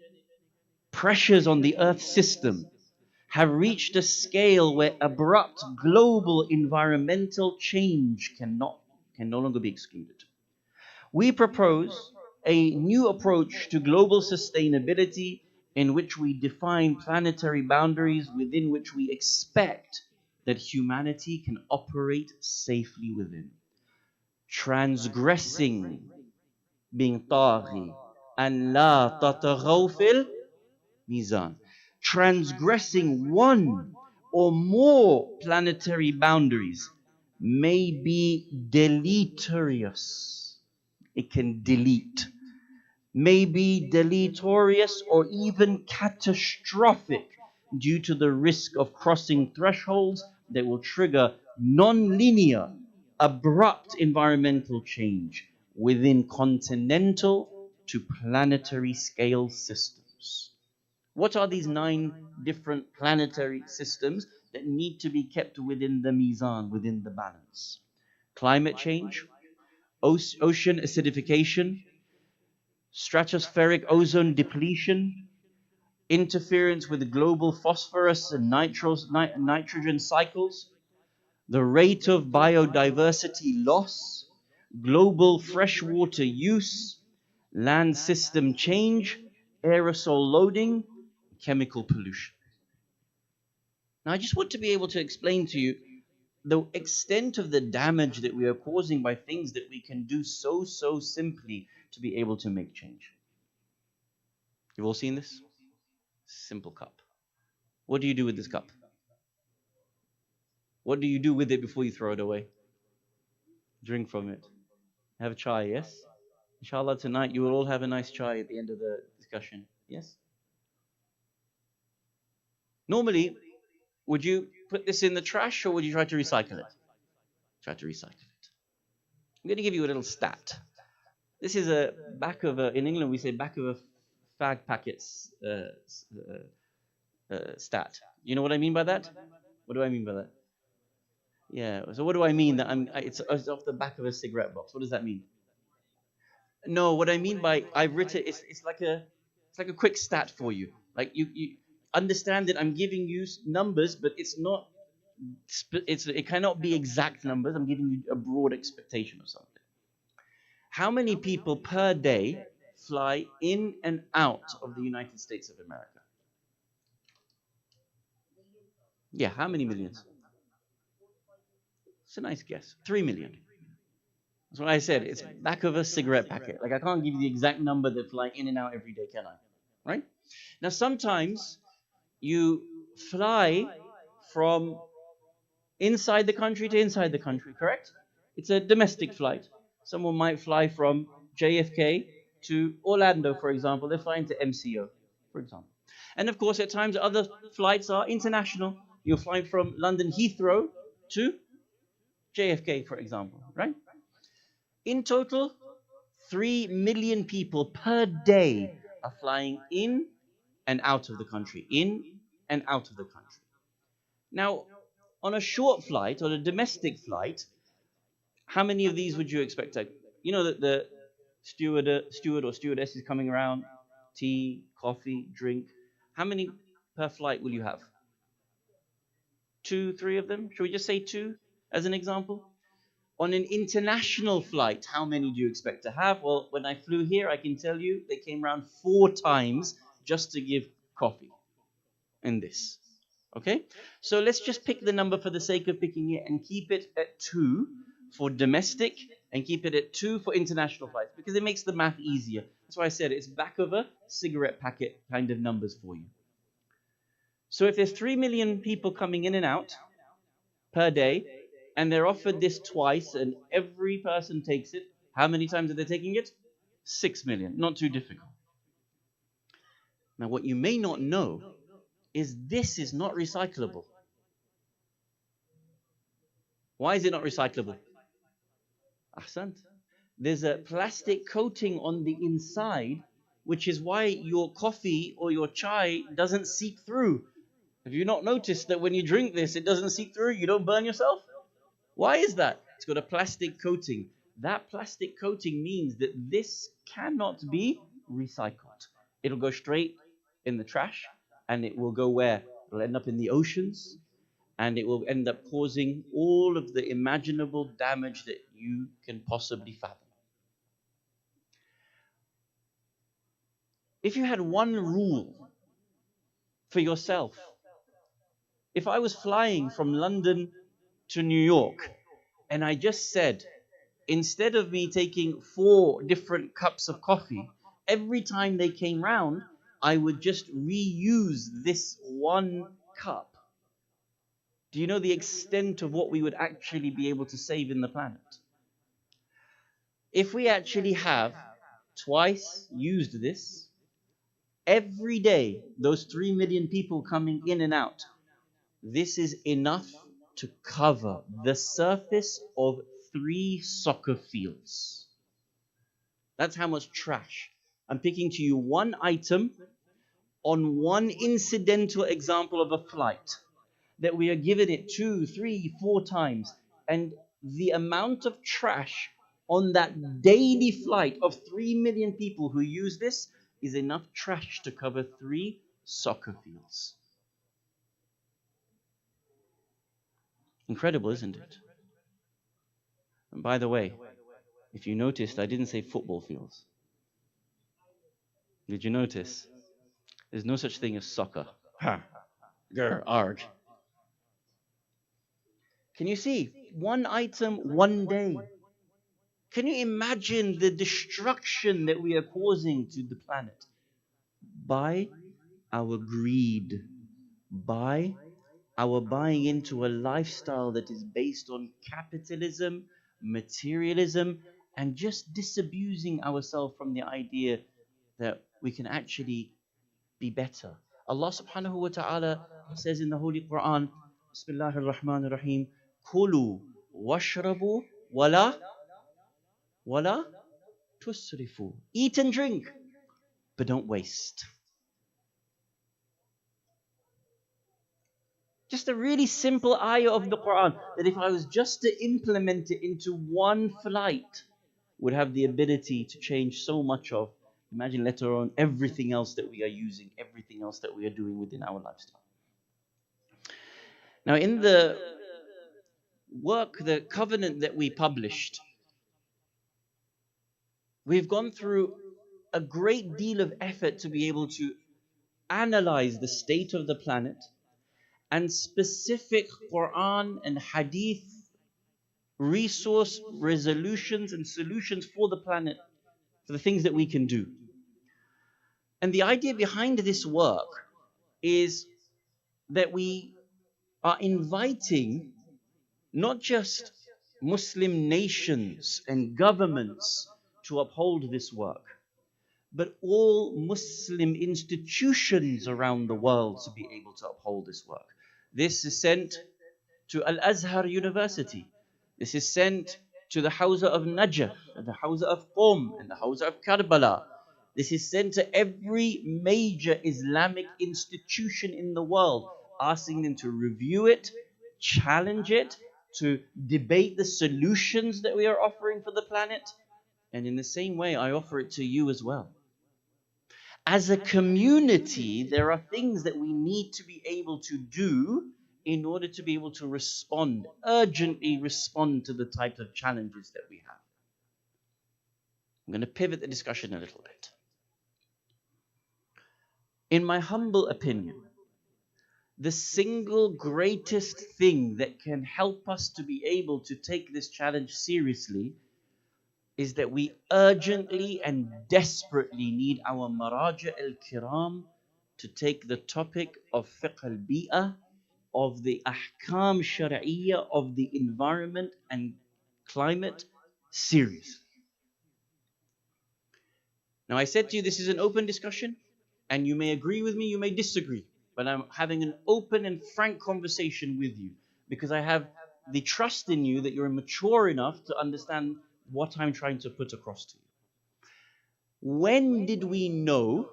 Speaker 4: pressures on the Earth system have reached a scale where abrupt global environmental change can no longer be excluded. We propose a new approach to global sustainability in which we define planetary boundaries within which we expect that humanity can operate safely within. Transgressing, being taghi, and la tataghaw fil mizan. Transgressing one or more planetary boundaries may be deleterious. It can delete. May be deleterious or even catastrophic due to the risk of crossing thresholds that will trigger non-linear, abrupt environmental change within continental to planetary scale systems. What are these 9 different planetary systems that need to be kept within the mizan, within the balance? Climate change, ocean acidification, stratospheric ozone depletion, interference with the global phosphorus and nitrogen cycles, the rate of biodiversity loss, global freshwater use, land system change, aerosol loading, chemical pollution. Now, I just want to be able to explain to you the extent of the damage that we are causing by things that we can do so simply to be able to make change. You've all seen this? Simple cup. What do you do with this cup? What do you do with it before you throw it away? Drink from it. Have a chai, yes? Inshallah, tonight you will all have a nice chai at the end of the discussion. Yes? Normally, would you put this in the trash or would you try to recycle it? Try to recycle it. I'm going to give you a little stat. This is a back of a, in England we say back of a fag packets stat. You know what I mean by that? What do I mean by that? Yeah, so what do I mean that it's off the back of a cigarette box? What does that mean? No, what I mean by I've written it's like a quick stat for you. Like you understand that I'm giving you numbers, but it cannot be exact numbers. I'm giving you a broad expectation of something. How many people per day fly in and out of the United States of America? Yeah, how many millions? It's a nice guess. 3 million. That's what I said. It's back of a cigarette packet. Like I can't give you the exact number that fly in and out every day, can I? Right? Now sometimes you fly from inside the country to inside the country, correct? It's a domestic flight. Someone might fly from JFK to Orlando, for example. They're flying to MCO, for example. And of course, at times, other flights are international. You're flying from London Heathrow to JFK, for example, right? In total, 3 million people per day are flying in and out of the country, in and out of the country. Now, on a short flight, on a domestic flight, how many of these would you expect? You know that the steward or stewardess is coming around, tea, coffee, drink. How many per flight will you have? 2, 3 of them? Should we just say 2 as an example? On an international flight, how many do you expect to have? Well, when I flew here, I can tell you they came around 4 times just to give coffee in this. Okay? So let's just pick the number for the sake of picking it and keep it at 2 for domestic and keep it at 2 for international flights because it makes the math easier. That's why I said it's back of a cigarette packet kind of numbers for you. So if there's 3 million people coming in and out per day, and they're offered this twice, and every person takes it, how many times are they taking it? 6 million. Not too difficult. Now, what you may not know is this is not recyclable. Why is it not recyclable? Ahsant. There's a plastic coating on the inside, which is why your coffee or your chai doesn't seep through. Have you not noticed that when you drink this, it doesn't seep through? You don't burn yourself? Why is that? It's got a plastic coating. That plastic coating means that this cannot be recycled. It'll go straight in the trash, and it will go where? It'll end up in the oceans, and it will end up causing all of the imaginable damage that you can possibly fathom. If you had one rule for yourself, if I was flying from London to New York, and I just said, instead of me taking 4 different cups of coffee, every time they came round, I would just reuse this one cup. Do you know the extent of what we would actually be able to save in the planet? If we actually have twice used this, every day, those 3 million people coming in and out, this is enough to cover the surface of 3 soccer fields. That's how much trash. I'm picking to you one item on one incidental example of a flight that we are giving it 2, 3, 4 times. And the amount of trash on that daily flight of 3 million people who use this is enough trash to cover 3 soccer fields. Incredible, isn't it? And by the way, if you noticed, I didn't say football fields. Did you notice? There's no such thing as soccer. Ha! Grr, arg. Can you see? One item, one day. Can you imagine the destruction that we are causing to the planet? By our greed. By our buying into a lifestyle that is based on capitalism, materialism, and just disabusing ourselves from the idea that we can actually be better. Allah subhanahu wa ta'ala says in the Holy Quran, Bismillahir Rahmanir Rahim, Kulu washrabu wala tusrifu. Eat and drink, but don't waste. Just a really simple ayah of the Quran that if I was just to implement it into one flight, would have the ability to change so much of, imagine later on, everything else that we are using, everything else that we are doing within our lifestyle. Now, in the work, the covenant that we published, we've gone through a great deal of effort to be able to analyze the state of the planet and specific Quran and Hadith resource resolutions and solutions for the planet, for the things that we can do. And the idea behind this work is that we are inviting not just Muslim nations and governments to uphold this work, but all Muslim institutions around the world to be able to uphold this work. This is sent to Al-Azhar University. This is sent to the Hawza of Najaf, and the Hawza of Qom, and the Hawza of Karbala. This is sent to every major Islamic institution in the world, asking them to review it, challenge it, to debate the solutions that we are offering for the planet. And in the same way, I offer it to you as well. As a community, there are things that we need to be able to do in order to be able to respond, urgently respond to the types of challenges that we have. I'm going to pivot the discussion a little bit. In my humble opinion, the single greatest thing that can help us to be able to take this challenge seriously is that we urgently and desperately need our maraja al-kiram to take the topic of fiqh al-bi'ah, of the ahkam shar'iyya of the environment and climate seriously. Now, I said to you, this is an open discussion, and you may agree with me, you may disagree, but I'm having an open and frank conversation with you because I have the trust in you that you're mature enough to understand what I'm trying to put across to you. When did we know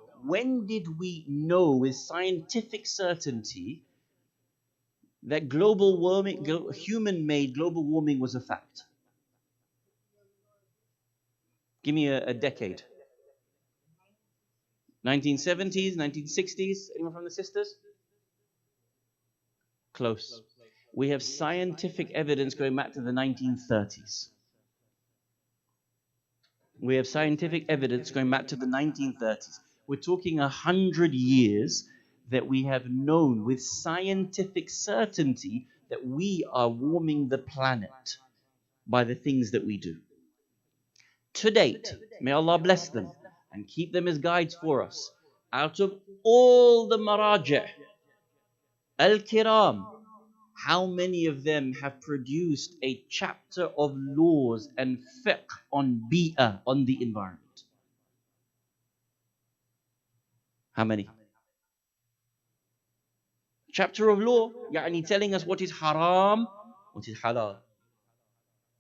Speaker 4: with scientific certainty that global warming, human-made global warming was a fact? Give me a decade. 1970s, 1960s? Anyone from the sisters? Close. We have scientific evidence going back to the 1930s. We have scientific evidence going back to the 1930s. We're talking 100 years that we have known with scientific certainty that we are warming the planet by the things that we do. To date, may Allah bless them and keep them as guides for us. Out of all the maraja' al-kiram, how many of them have produced a chapter of laws and fiqh on bi'ah, on the environment? How many? Chapter of law, يعني telling us what is haram, what is halal,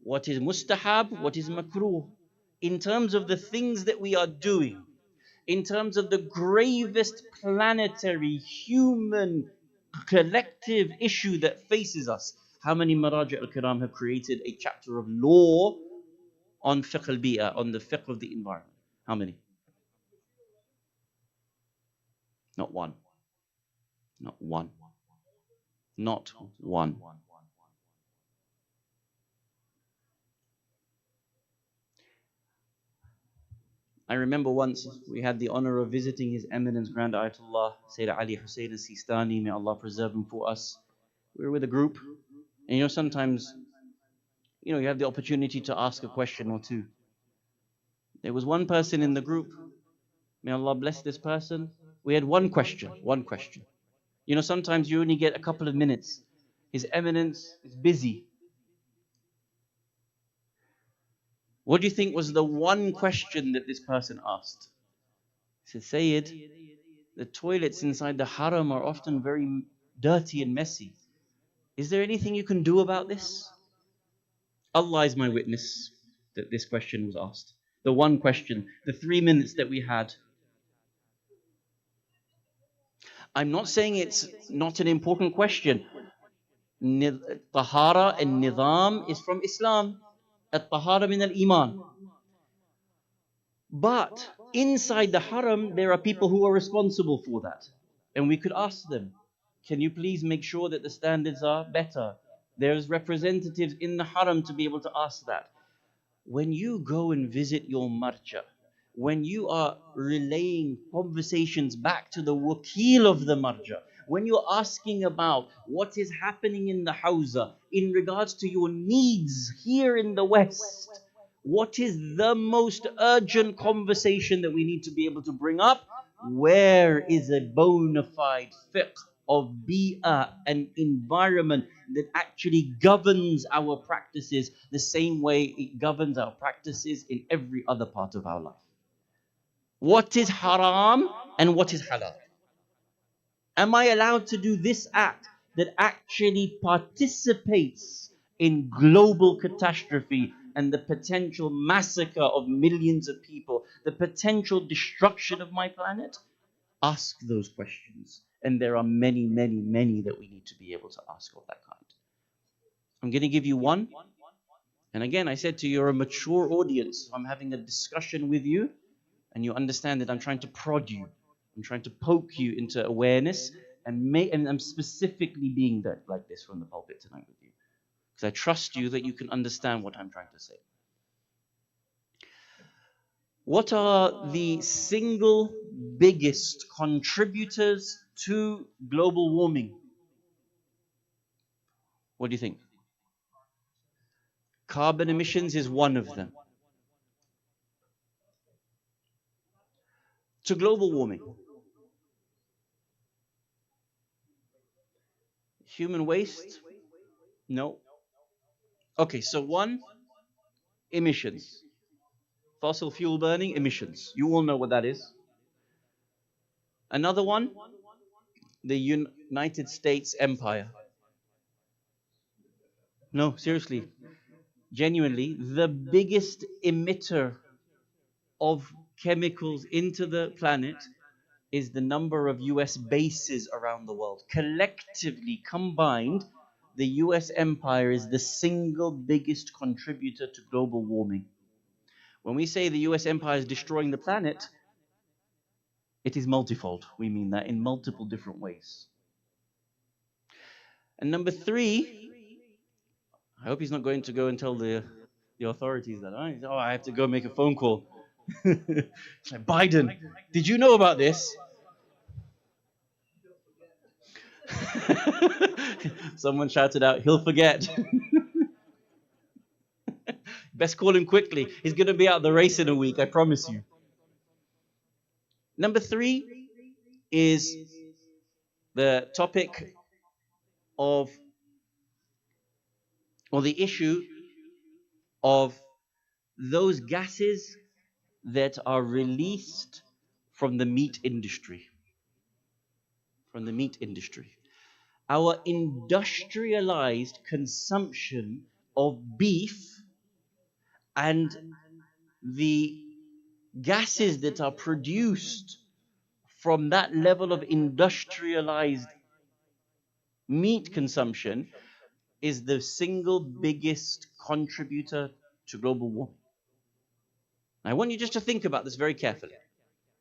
Speaker 4: what is mustahab, what is makruh. In terms of the things that we are doing, in terms of the gravest planetary, human, collective issue that faces us, how many maraja' al-kiram have created a chapter of law on fiqh al-bi'ah, on the fiqh of the environment? How many? Not one. Not one. Not one. I remember once we had the honor of visiting His Eminence Grand Ayatollah Sayyid Ali Hussein al-Sistani, may Allah preserve him for us. We were with a group, and sometimes, you have the opportunity to ask a question or two. There was one person in the group, may Allah bless this person. We had one question. Sometimes you only get a couple of minutes. His Eminence is busy. What do you think was the one question that this person asked? He said, Sayyid, the toilets inside the haram are often very dirty and messy. Is there anything you can do about this? Allah is my witness that this question was asked. The one question, the 3 minutes that we had. I'm not saying it's not an important question. Tahara and Nizam is from Islam. At-Tahara min al-Iman. But inside the haram, there are people who are responsible for that. And we could ask them, can you please make sure that the standards are better? There's representatives in the haram to be able to ask that. When you go and visit your marja, when you are relaying conversations back to the wakil of the marja, when you're asking about what is happening in the hawza in regards to your needs here in the West, what is the most urgent conversation that we need to be able to bring up? Where is a bona fide fiqh of bi'ah and environment that actually governs our practices the same way it governs our practices in every other part of our life? What is haram and what is halal? Am I allowed to do this act that actually participates in global catastrophe and the potential massacre of millions of people, the potential destruction of my planet? Ask those questions. And there are many, many, many that we need to be able to ask of that kind. I'm going to give you one. And again, I said to you, you're a mature audience. I'm having a discussion with you, and you understand that I'm trying to prod you. I'm trying to poke you into awareness And I'm specifically being like this from the pulpit tonight with you, because I trust you that you can understand what I'm trying to say. What are the single biggest contributors to global warming? What do you think? Carbon emissions is one of them. To global warming. Human waste? No. Okay, so one, emissions. Fossil fuel burning, emissions. You all know what that is. Another one, the United States empire. No, seriously, genuinely, the biggest emitter of chemicals into the planet is the number of US bases around the world. Collectively combined, the US empire is the single biggest contributor to global warming. When we say the US empire is destroying the planet, it is multifold. We mean that in multiple different ways. And number three, I hope he's not going to go and tell the authorities that, oh, I have to go make a phone call. It's like, Biden, did you know about this? Someone shouted out, he'll forget. Best call him quickly. He's going to be out of the race in a week, I promise you. Number three is the topic of, or the issue of those gases that are released from the meat industry. From the meat industry. Our industrialized consumption of beef and the gases that are produced from that level of industrialized meat consumption is the single biggest contributor to global warming. I want you just to think about this very carefully.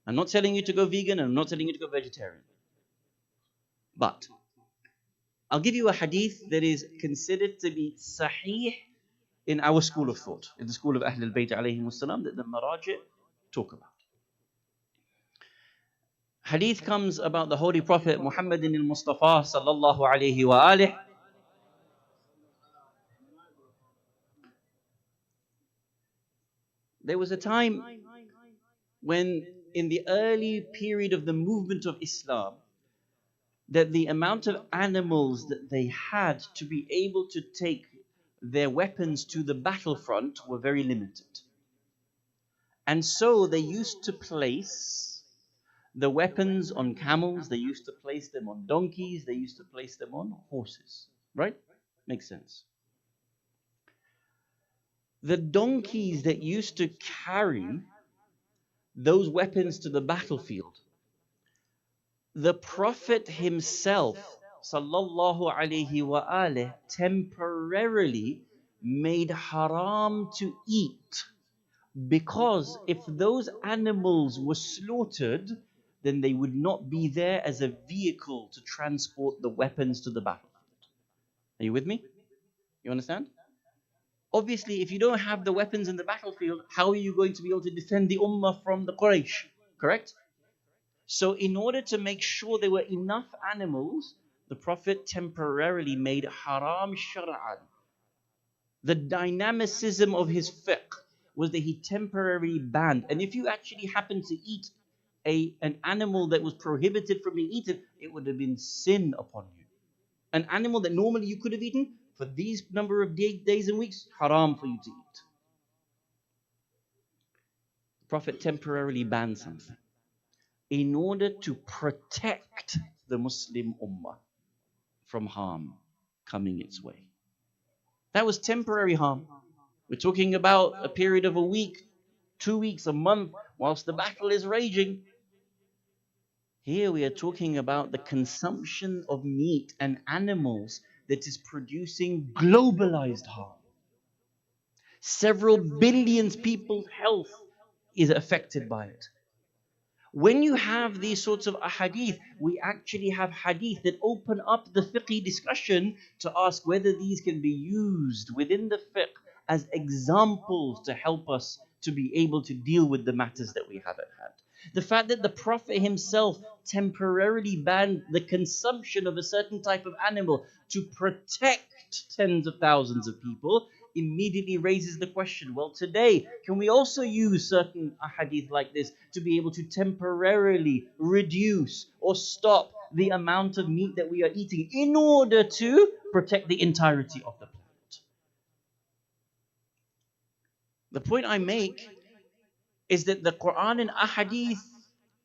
Speaker 4: I'm not telling you to go vegan, and I'm not telling you to go vegetarian. But I'll give you a hadith that is considered to be sahih in our school of thought, in the school of Ahl al-Bayt alayhim as-salam, that the Maraji talk about. Hadith comes about the Holy Prophet Muhammadin al-Mustafa sallallahu alayhi wa alih. There was a time when, in the early period of the movement of Islam, that the amount of animals that they had to be able to take their weapons to the battlefront were very limited. And so they used to place the weapons on camels, they used to place them on donkeys, they used to place them on horses. Right? Makes sense. The donkeys that used to carry those weapons to the battlefield, the Prophet himself, sallallahu alaihi wa alih, temporarily made haram to eat, because if those animals were slaughtered, then they would not be there as a vehicle to transport the weapons to the battlefield. Are you with me? You understand? Obviously, if you don't have the weapons in the battlefield, how are you going to be able to defend the ummah from the Quraysh? Correct? So in order to make sure there were enough animals, the Prophet temporarily made haram shar'an. The dynamicism of his fiqh was that he temporarily banned. And if you actually happened to eat an animal that was prohibited from being eaten, it would have been sin upon you. An animal that normally you could have eaten, for these number of days and weeks, haram for you to eat. The Prophet temporarily banned something in order to protect the Muslim ummah from harm coming its way. That was temporary harm. We're talking about a period of a week, 2 weeks, a month, whilst the battle is raging. Here we are talking about the consumption of meat and animals that is producing globalized harm. Several billions people's health is affected by it. When you have these sorts of ahadith, we actually have hadith that open up the fiqh discussion to ask whether these can be used within the fiqh as examples to help us to be able to deal with the matters that we have at hand. The fact that the Prophet himself temporarily banned the consumption of a certain type of animal to protect tens of thousands of people immediately raises the question, well, today, can we also use certain ahadith like this to be able to temporarily reduce or stop the amount of meat that we are eating in order to protect the entirety of the planet? The point I make is that the Quran and ahadith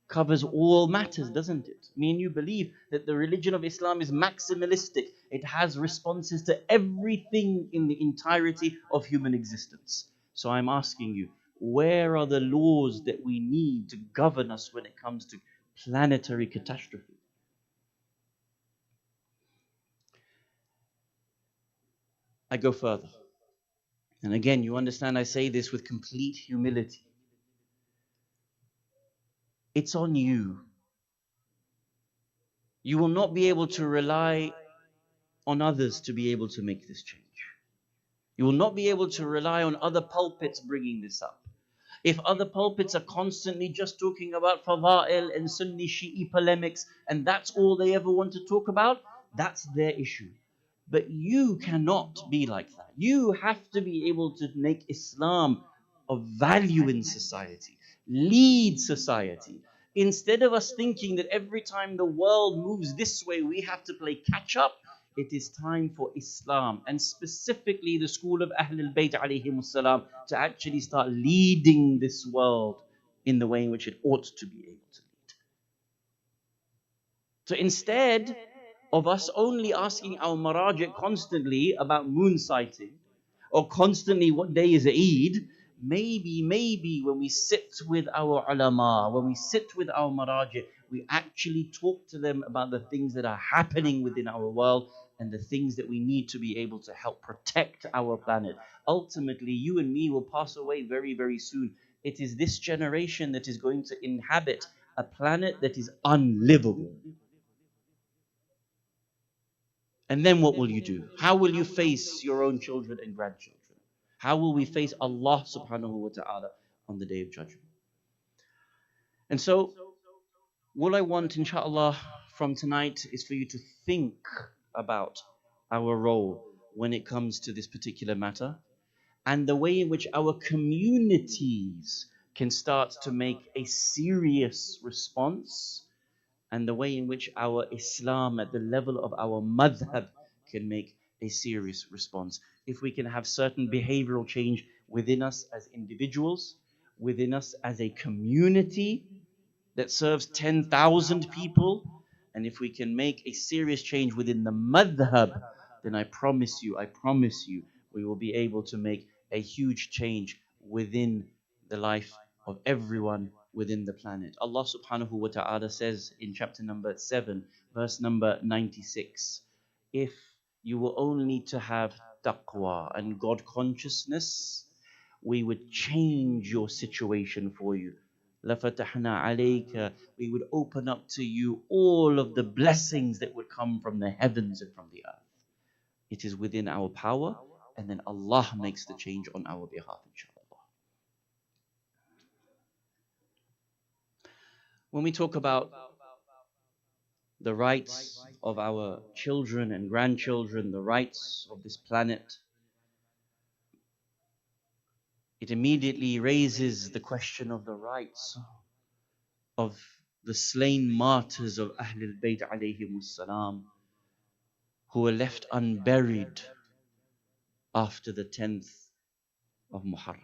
Speaker 4: covers all matters, doesn't it? Me and you believe that the religion of Islam is maximalistic. It has responses to everything in the entirety of human existence. So I'm asking you, where are the laws that we need to govern us when it comes to planetary catastrophe? I go further. And again, you understand I say this with complete humility. It's on you. You will not be able to rely on others to be able to make this change. You will not be able to rely on other pulpits bringing this up. If other pulpits are constantly just talking about Fada'il and Sunni Shi'i polemics, and that's all they ever want to talk about, that's their issue. But you cannot be like that. You have to be able to make Islam of value in society, lead society. Instead of us thinking that every time the world moves this way, we have to play catch up, it is time for Islam, and specifically the school of Ahlul Bayt alayhimus salam, to actually start leading this world in the way in which it ought to be able to lead. So instead of us only asking our maraji constantly about moon sighting, or constantly what day is Eid, maybe when we sit with our ulama, when we sit with our maraji, we actually talk to them about the things that are happening within our world and the things that we need to be able to help protect our planet. Ultimately, you and me will pass away very, very soon. It is this generation that is going to inhabit a planet that is unlivable. And then what will you do? How will you face your own children and grandchildren? How will we face Allah subhanahu wa ta'ala on the day of judgment? And so, what I want, inshallah, from tonight is for you to think about our role when it comes to this particular matter and the way in which our communities can start to make a serious response, and the way in which our Islam at the level of our madhab can make a serious response. If we can have certain behavioral change within us as individuals, within us as a community that serves 10,000 people, and if we can make a serious change within the madhab, then I promise you, we will be able to make a huge change within the life of everyone within the planet. Allah subhanahu wa ta'ala says in chapter number 7, verse number 96, if you were only to have taqwa and God consciousness, we would change your situation for you. لَفَتَحْنَا عَلَيْكَ, we would open up to you all of the blessings that would come from the heavens and from the earth. It is within our power, and then Allah makes the change on our behalf, inshallah. When we talk about the rights of our children and grandchildren, the rights of this planet, it immediately raises the question of the rights of the slain martyrs of Ahlul Bayt alayhimus salam, who were left unburied after the 10th of Muharram.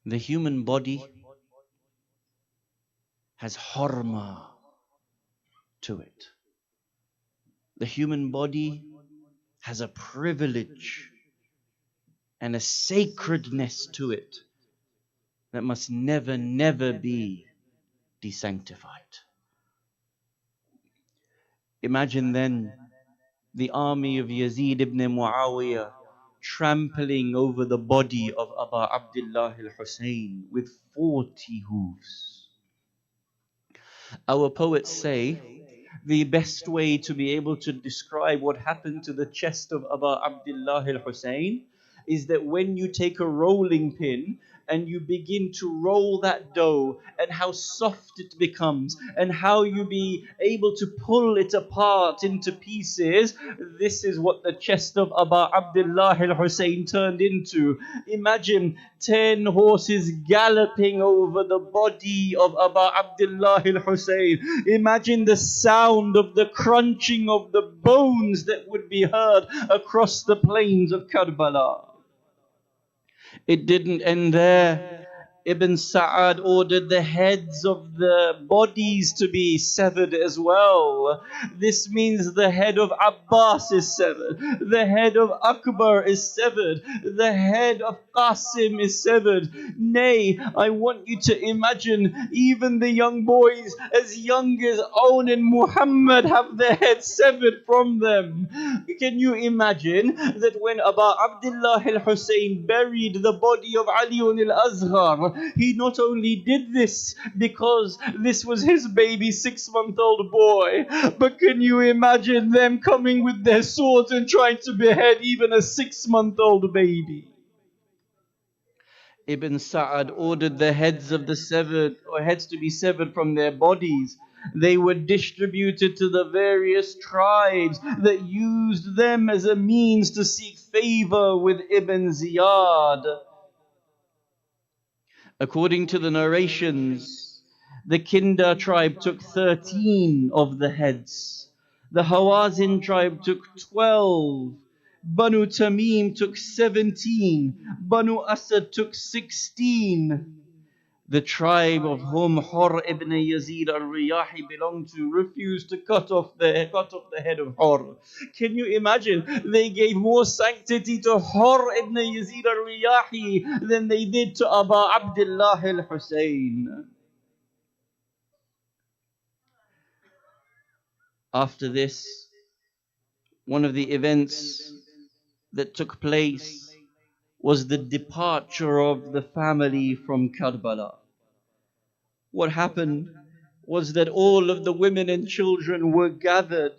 Speaker 4: The human body has hurma to it. The human body has a privilege and a sacredness to it that must never, never be desanctified. Imagine then the army of Yazid ibn Muawiyah trampling over the body of Aba Abdullah al-Hussein with 40 hooves. Our poets say the best way to be able to describe what happened to the chest of Aba Abdullah al-Hussein is that when you take a rolling pin and you begin to roll that dough, and how soft it becomes, and how you be able to pull it apart into pieces, this is what the chest of Aba Abdullah al-Hussein turned into. Imagine 10 horses galloping over the body of Aba Abdullah al-Hussein. Imagine the sound of the crunching of the bones that would be heard across the plains of Karbala. It didn't end there. Ibn Sa'ad ordered the heads of the bodies to be severed as well. This means the head of Abbas is severed, the head of Akbar is severed, the head of Qasim is severed. Nay, I want you to imagine even the young boys as young as Aun and Muhammad have their heads severed from them. Can you imagine that when Aba Abdullah al-Hussein buried the body of Ali al-Azhar, he not only did this because this was his baby 6-month-old boy, but can you imagine them coming with their swords and trying to behead even a 6-month-old baby? Ibn Sa'ad ordered the heads of the severed, or heads to be severed from their bodies. They were distributed to the various tribes that used them as a means to seek favor with Ibn Ziyad. According to the narrations, the Kinda tribe took 13 of the heads. The Hawazin tribe took 12. Banu Tamim took 17. Banu Asad took 16. The tribe of whom Hur ibn Yazid al-Riyahi belonged to refused to cut off the head of Hur. Can you imagine? They gave more sanctity to Hur ibn Yazid al-Riyahi than they did to Aba Abdullah al-Hussein. After this, one of the events that took place was the departure of the family from Karbala. What happened was that all of the women and children were gathered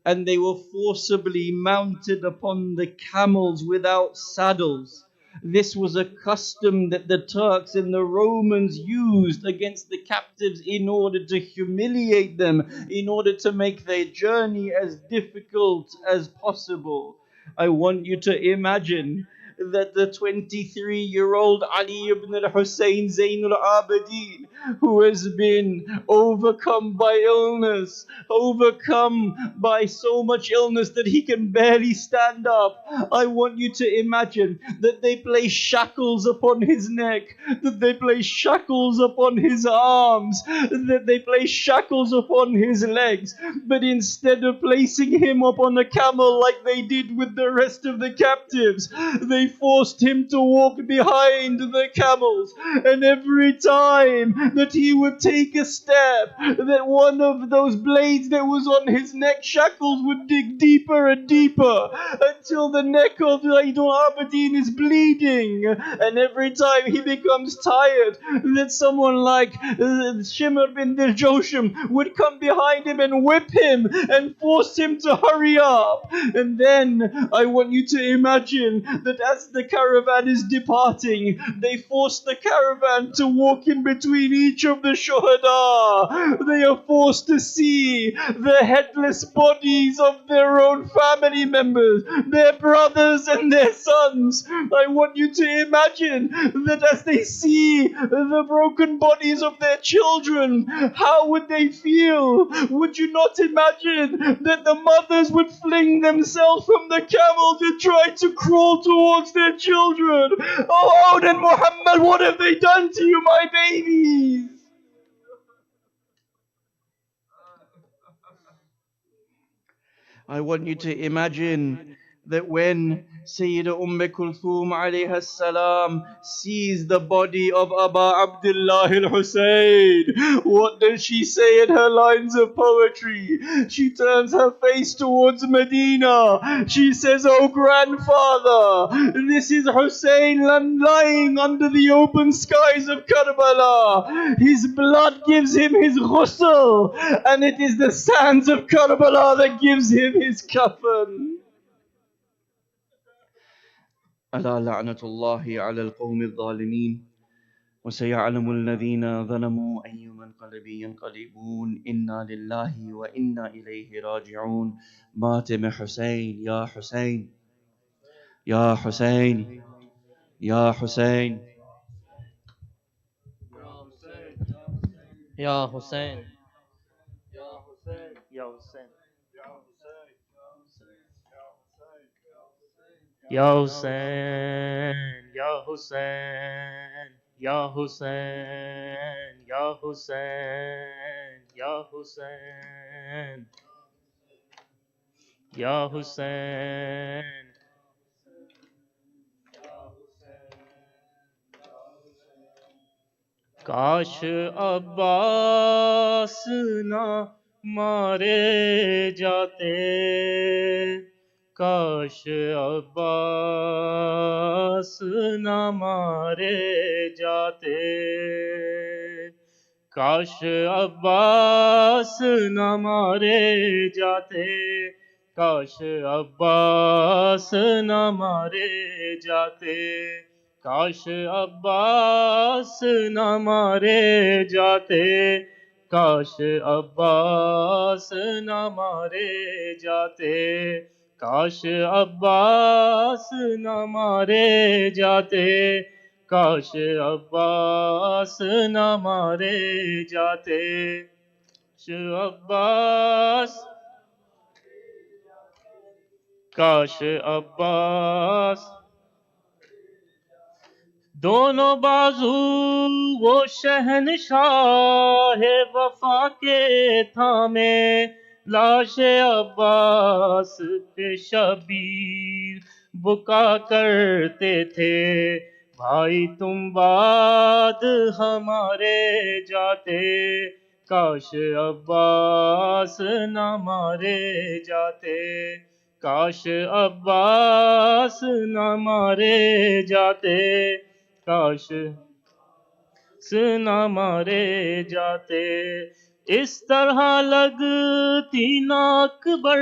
Speaker 4: and they were forcibly mounted upon the camels without saddles. This was a custom that the Turks and the Romans used against the captives in order to humiliate them, in order to make their journey as difficult as possible. I want you to imagine that the 23-year-old Ali ibn al-Hussein Zain al-Abidin, who has been overcome by illness, overcome by so much illness that he can barely stand up. I want you to imagine that they place shackles upon his neck, that they place shackles upon his arms, that they place shackles upon his legs, but instead of placing him upon a camel like they did with the rest of the captives, they forced him to walk behind the camels, and every time that he would take a step, that one of those blades that was on his neck shackles would dig deeper and deeper until the neck of Zaid al-Abidin is bleeding, and every time he becomes tired, that someone like Shimr bin Joshim would come behind him and whip him and force him to hurry up. And then I want you to imagine that as the caravan is departing, they force the caravan to walk in between each of the shuhada. They are forced to see the headless bodies of their own family members, their brothers and their sons. I want you to imagine that as they see the broken bodies of their children, how would they feel? Would you not imagine that the mothers would fling themselves from the camel to try to crawl towards their children? Oh, Aun and Muhammad, what have they done to you, my babies? I want you to imagine
Speaker 5: that when Sayyida Kulthum alayha salam sees the body of Aba Abdullah al-Hussein, what does she say in her lines of poetry? She turns her face towards Medina. She says, "Oh grandfather, this is Hussein lying under the open skies of Karbala. His blood gives him his ghusl, and it is the sands of Karbala that gives him his kafan." ألا لعنة الله على القوم الظالمين وسيعلم الذين ظلموا أي منقلب ينقلبون إنا لله وإنا إليه راجعون. ماتم حسين يا حسين يا حسين يا حسين.
Speaker 2: Ya Hussein.
Speaker 5: يا حسين
Speaker 6: Ya Hussein, Ya Hussein, Ya Hussein, Ya Hussein, Ya Hussein, Ya Hussein. کاش عباس نہ مارے جاتے، کاش عباس نہ مارے جاتے، کاش عباس نہ مارے جاتے، کاش عباس نہ مارے جاتے، کاش عباس نہ مارے جاتے، کاش عباس نہ مارے جاتے، کاش عباس نہ مارے جاتے، کاش عباس نہ مارے جاتے، کاش عباس، کاش عباس. دونوں بازو وہ شہنشاہ وفا کے تھامے، لاش عباس پہ شبیر بکا کرتے تھے، بھائی تم بعد ہمارے جاتے، کاش عباس نہ مارے جاتے، کاش عباس نہ مارے جاتے، کاش نہ مارے جاتے. اس طرح لگتی نہ اکبر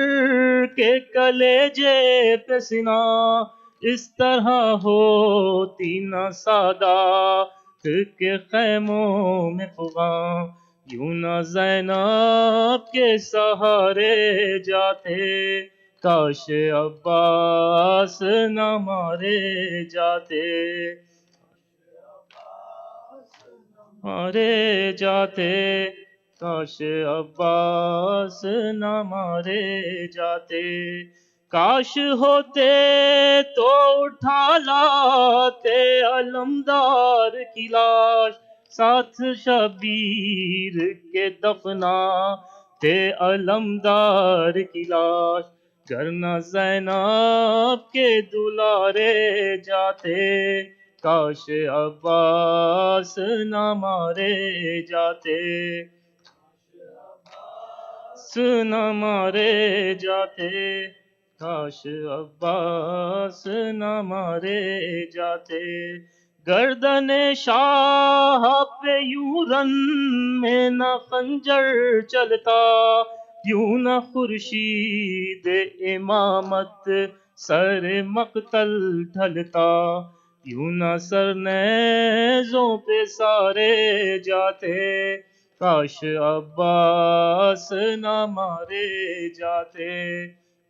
Speaker 6: کے کلیجے پہ سنا، اس طرح ہوتی نہ سادات کے خیموں میں فغاں، یوں نہ زینب کے سہارے جاتے، کاش عباس نہ مارے جاتے، مارے جاتے، کاش عباس نہ مارے جاتے، کاش ہوتے تو اٹھا لاتے علمدار کی لاش، ساتھ شبیر کے دفناتے علمدار کی لاش، گر نہ زینب کے دلارے جاتے، کاش عباس نہ مارے جاتے، نہ مارے جاتے، کاش عباس نہ مارے جاتے. گردن شاہ پہ یوں رن میں نہ خنجر چلتا، یوں نہ خورشید امامت سر مقتل ڈھلتا، یوں نہ سر نیزوں پہ سارے جاتے، کاش عباس نہ مارے جاتے،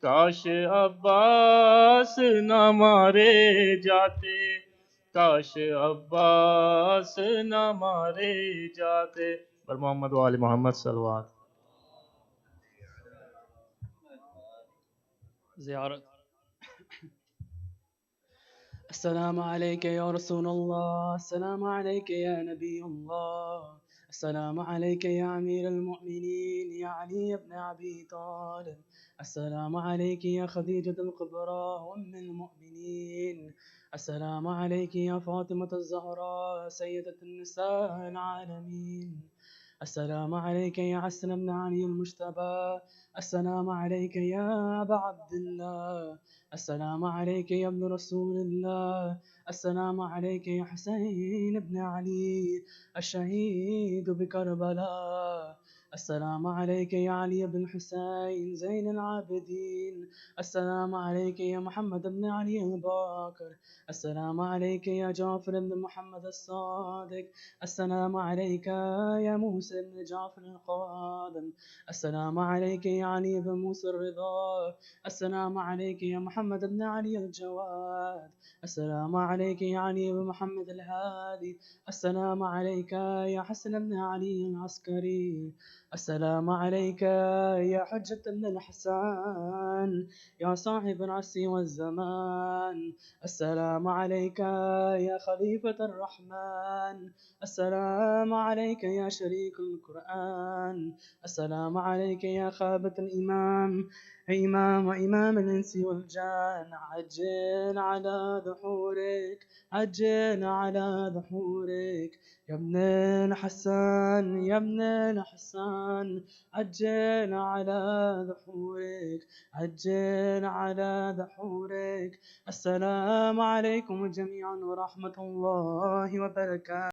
Speaker 6: کاش عباس نہ مارے جاتے، کاش عباس نہ مارے جاتے. پر محمد و آل محمد صلوات.
Speaker 2: زیارت.
Speaker 7: السلام عليك يا رسول الله، السلام عليك يا نبي الله، السلام عليك يا أمير المؤمنين يا علي بن أبي طالب. السلام عليك يا خديجة الكبرى أم المؤمنين. السلام عليك يا فاطمة الزهراء سيدة النساء العالمين. السلام عليك يا حسن بن علي المجتبى. السلام عليك يا أبا عبد الله. السلام عليك يا ابن رسول الله. السلام عليك يا حسين بن علي الشهيد بكربلاء. السلام عليك يا علي بن حسين زين العابدين. السلام عليك يا محمد بن علي الباكر. السلام عليك يا جعفر بن محمد الصادق. السلام عليك يا موسى بن جعفر القادم. السلام عليك يا علي بن موسى الرضا. السلام عليك يا محمد بن علي الجواد. السلام عليك يا علي بن محمد الهادي. السلام عليك يا حسن بن علي العسكري. السلام عليك يا حجة بن الحسن يا صاحب العصر والزمان. السلام عليك يا خليفة الرحمن. السلام عليك يا شريك القرآن. السلام عليك يا خابة الإمام وإمام الإنس والجان. عجل على ظهورك عجل على ظهورك يا ابن الحسن يا ابن الحسن. عجل على ظهورك عجل على ظهورك. السلام عليكم جميعا ورحمة الله وبركاته.